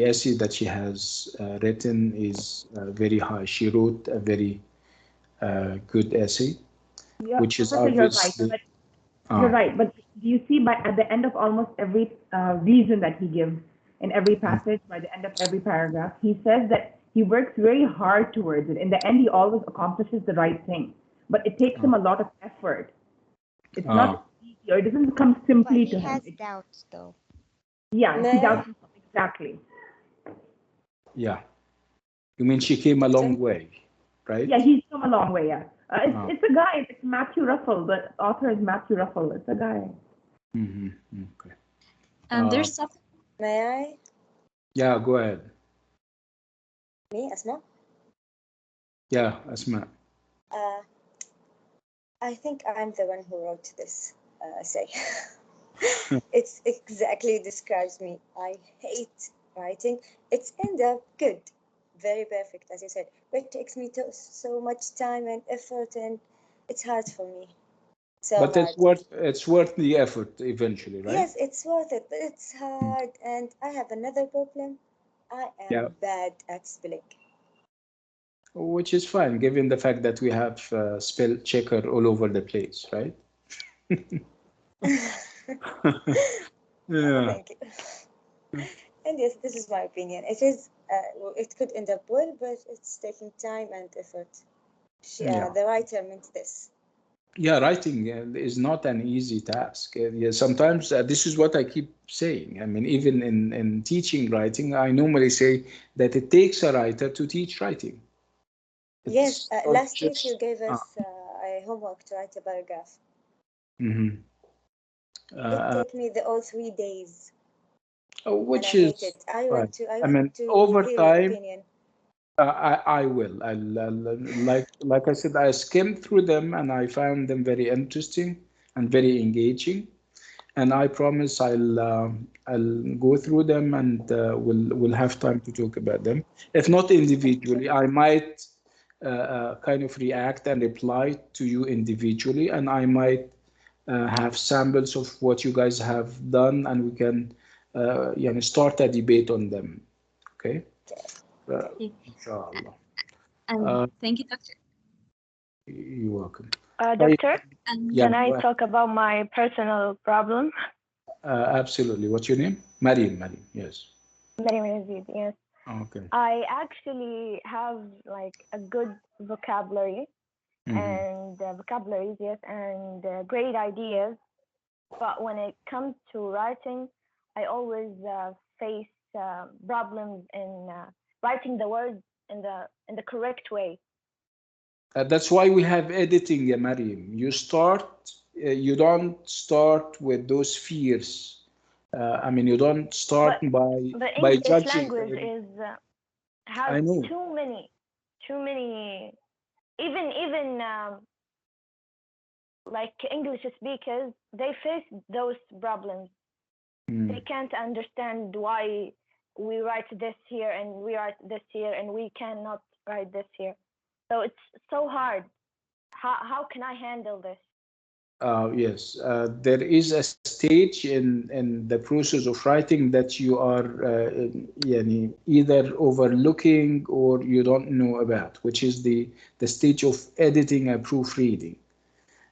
essay that she has written is very high. She wrote a very good essay, which is obviously. You're right, but do you see by at the end of almost every reason that he gives in every passage, by the end of every paragraph, he says that he works very hard towards it. In the end, he always accomplishes the right thing, but it takes him a lot of effort. It's not easy, or it doesn't come simply to him. He has doubts, though. Yeah, he doubts himself, exactly. Yeah. You mean she came a long way, right? Yeah, he's come a long way, yeah. It's a guy, it's Matthew Russell. The author is Matthew Russell. It's a guy. Okay. And there's something. May I? Yeah, go ahead. Me, Asma? Yeah, Asma. I think I'm the one who wrote this essay. It exactly describes me. I hate writing. It's end up good, very perfect, as you said, but it takes me so much time and effort, and it's hard for me. So but hard. it's worth the effort eventually, right? Yes, it's worth it, but it's hard, and I have another problem. I am bad at spelling. Which is fine, given the fact that we have spell checker all over the place, right? Yeah. Thank you. And yes, this is my opinion. It is. It could end up well, but it's taking time and effort. The writer meant this. Yeah, writing is not an easy task. Sometimes this is what I keep saying. I mean, even in teaching writing, I normally say that it takes a writer to teach writing. Yes, last week you gave us a homework to write a paragraph. It took me all 3 days. Which and I is hate it. I want to over hear your time. opinion. I will. Like I said, I skimmed through them and I found them very interesting and very engaging. And I promise I'll go through them and we'll have time to talk about them. If not individually, I might kind of react and reply to you individually, and I might have samples of what you guys have done, and we can start a debate on them. Okay. Inshallah. And thank you, Doctor. You're welcome. Doctor, Yeah, can I talk about my personal problem? Absolutely. What's your name? Mariam, yes. Mariam Yazid, yes. Okay. I actually have like a good vocabulary and vocabularies, yes, and great ideas. But when it comes to writing, I always face problems in writing the words in the correct way. That's why we have editing, Mariam. You don't start with those fears. I mean, you don't start by the English judging. language is has too many, even like English speakers, they face those problems. They can't understand why we write this here and we write this here and we cannot write this here. So it's so hard. How can I handle this? Yes, there is a stage in the process of writing that you are either overlooking or you don't know about, which is the stage of editing and proofreading.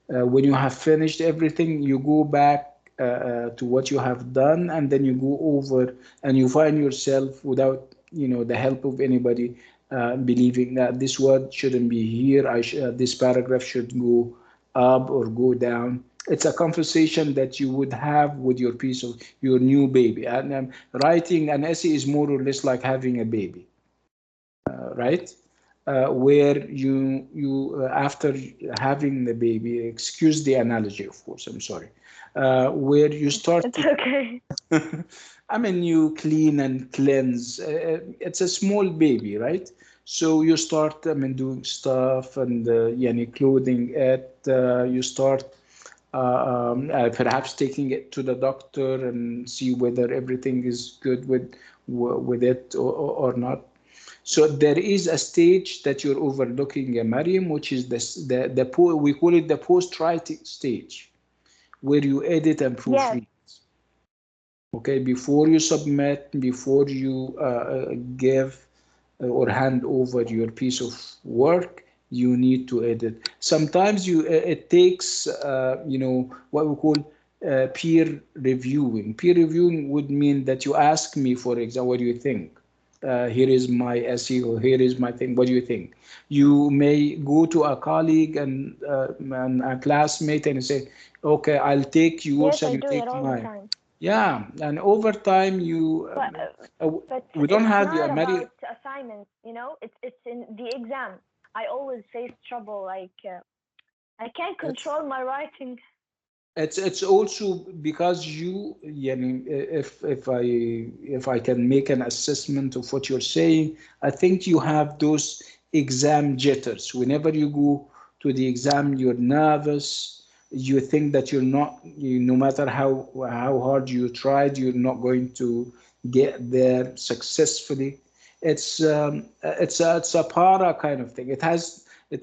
When you have finished everything, you go back to what you have done, and then you go over and you find yourself without the help of anybody believing that this word shouldn't be here. This paragraph should go up or go down. It's a conversation that you would have with your new baby. And writing an essay is more or less like having a baby, right? Where you after having the baby, excuse the analogy, of course, I'm sorry, where you start. It's okay. I mean, you clean and cleanse. It's a small baby, right? So you start, doing stuff and clothing it. You start perhaps taking it to the doctor and see whether everything is good with it or not. So there is a stage that you're overlooking, Mariam, which is we call it the post-writing stage, where you edit and proofread. Yes. Okay, before you submit, before you give or hand over your piece of work, you need to edit. Sometimes it takes what we call peer reviewing. Peer reviewing would mean that you ask me, for example, what do you think? Here is my essay, or here is my thing. What do you think? You may go to a colleague and a classmate and say, okay, I'll take yours Yes, I and you do take it all the mine. time. Yeah, and over time you But we don't it's have not Mary. about assignments, you know. It's in the exam. I always face trouble. Like I can't control my writing. It's also because you, if I can make an assessment of what you're saying, I think you have those exam jitters. Whenever you go to the exam, you're nervous. You think that you're not, no matter how hard you tried, you're not going to get there successfully. It's a para kind of thing. It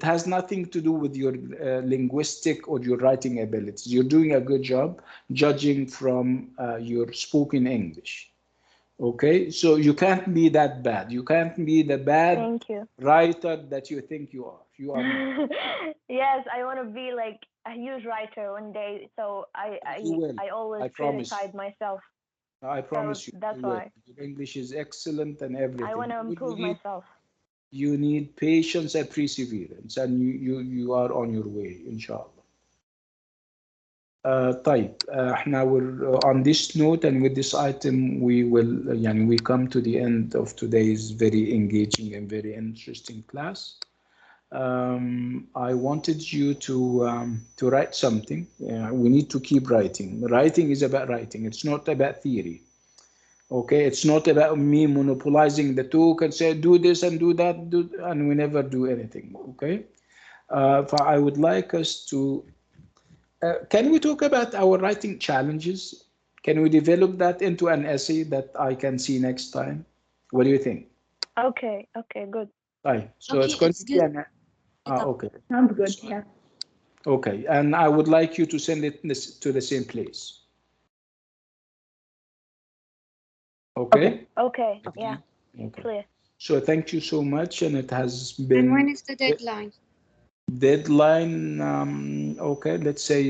has nothing to do with your linguistic or your writing abilities. You're doing a good job judging from your spoken English. Okay, so you can't be that bad. You can't be the bad Thank you. writer that you think you are. You are not. Yes, I want to be like a huge writer one day. So You will. I always I promise. criticize myself. I promise So you. that's You will. why Your English is excellent and everything. I want to All improve myself. you need patience and perseverance, and you are on your way, inshallah. طيب احنا on this note and with this item we will we come to the end of today's very engaging and very interesting class. I wanted you to write something. We need to keep writing. Writing is about writing. It's not about theory. Okay, it's not about me monopolizing the talk and say do this and do that, and we never do anything. Okay, I would like us to. Can we talk about our writing challenges? Can we develop that into an essay that I can see next time? What do you think? Okay, good. Right. So Okay, it's going it's to be good. okay. Sounds good. Yeah. Okay, and I would like you to send it to the same place. Okay? Okay, yeah. Okay. Clear. So thank you so much, and it has been. And when is the deadline? Deadline, okay, let's say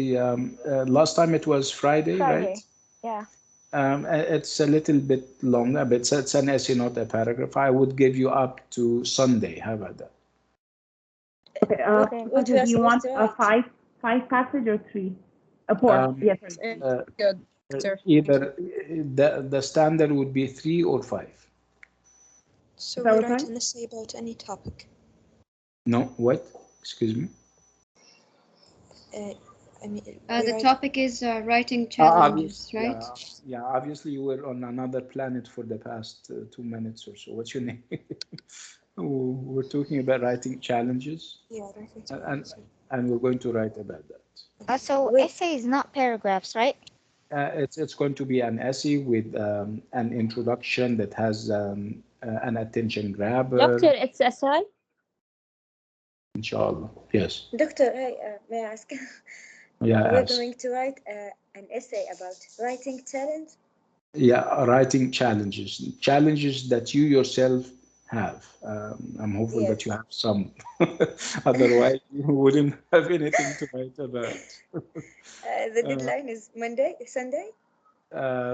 last time it was Friday, right? Yeah. It's a little bit longer, but it's an essay, not a paragraph. I would give you up to Sunday. How about that? Okay. What we Do are you want supposed to a write? five passage or three? Four. Yes. Good. Either the standard would be 3 or 5. So Is we that write okay? an essay about any topic. No, what? Excuse me. I mean, The topic is writing challenges, right? Yeah, obviously you were on another planet for the past 2 minutes or so. What's your name? We're talking about writing challenges. Yeah, writing challenges. And we're going to write about that. So essay is not paragraphs, right? It's going to be an essay with an introduction that has an attention grabber. Doctor, it's essay? Inshallah, yes. Doctor, may I ask? Yeah, We're ask. going to write an essay about writing challenge. Yeah, writing challenges that you yourself have. I'm hopeful that you have some. Otherwise, you wouldn't have anything to write about. The deadline is Sunday?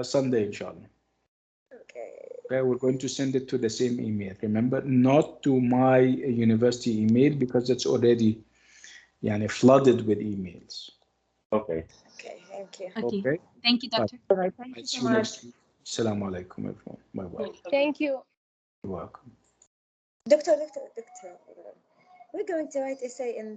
Sunday, inshallah. Okay. Okay, we're going to send it to the same email. Remember, not to my university email because it's already flooded with emails. Okay. Okay, thank you. Okay. Thank you, Doctor. All right. Thank you so much. Assalamu alaikum, everyone. Bye-bye. Thank you. You're welcome. Doctor, we're going to write essay in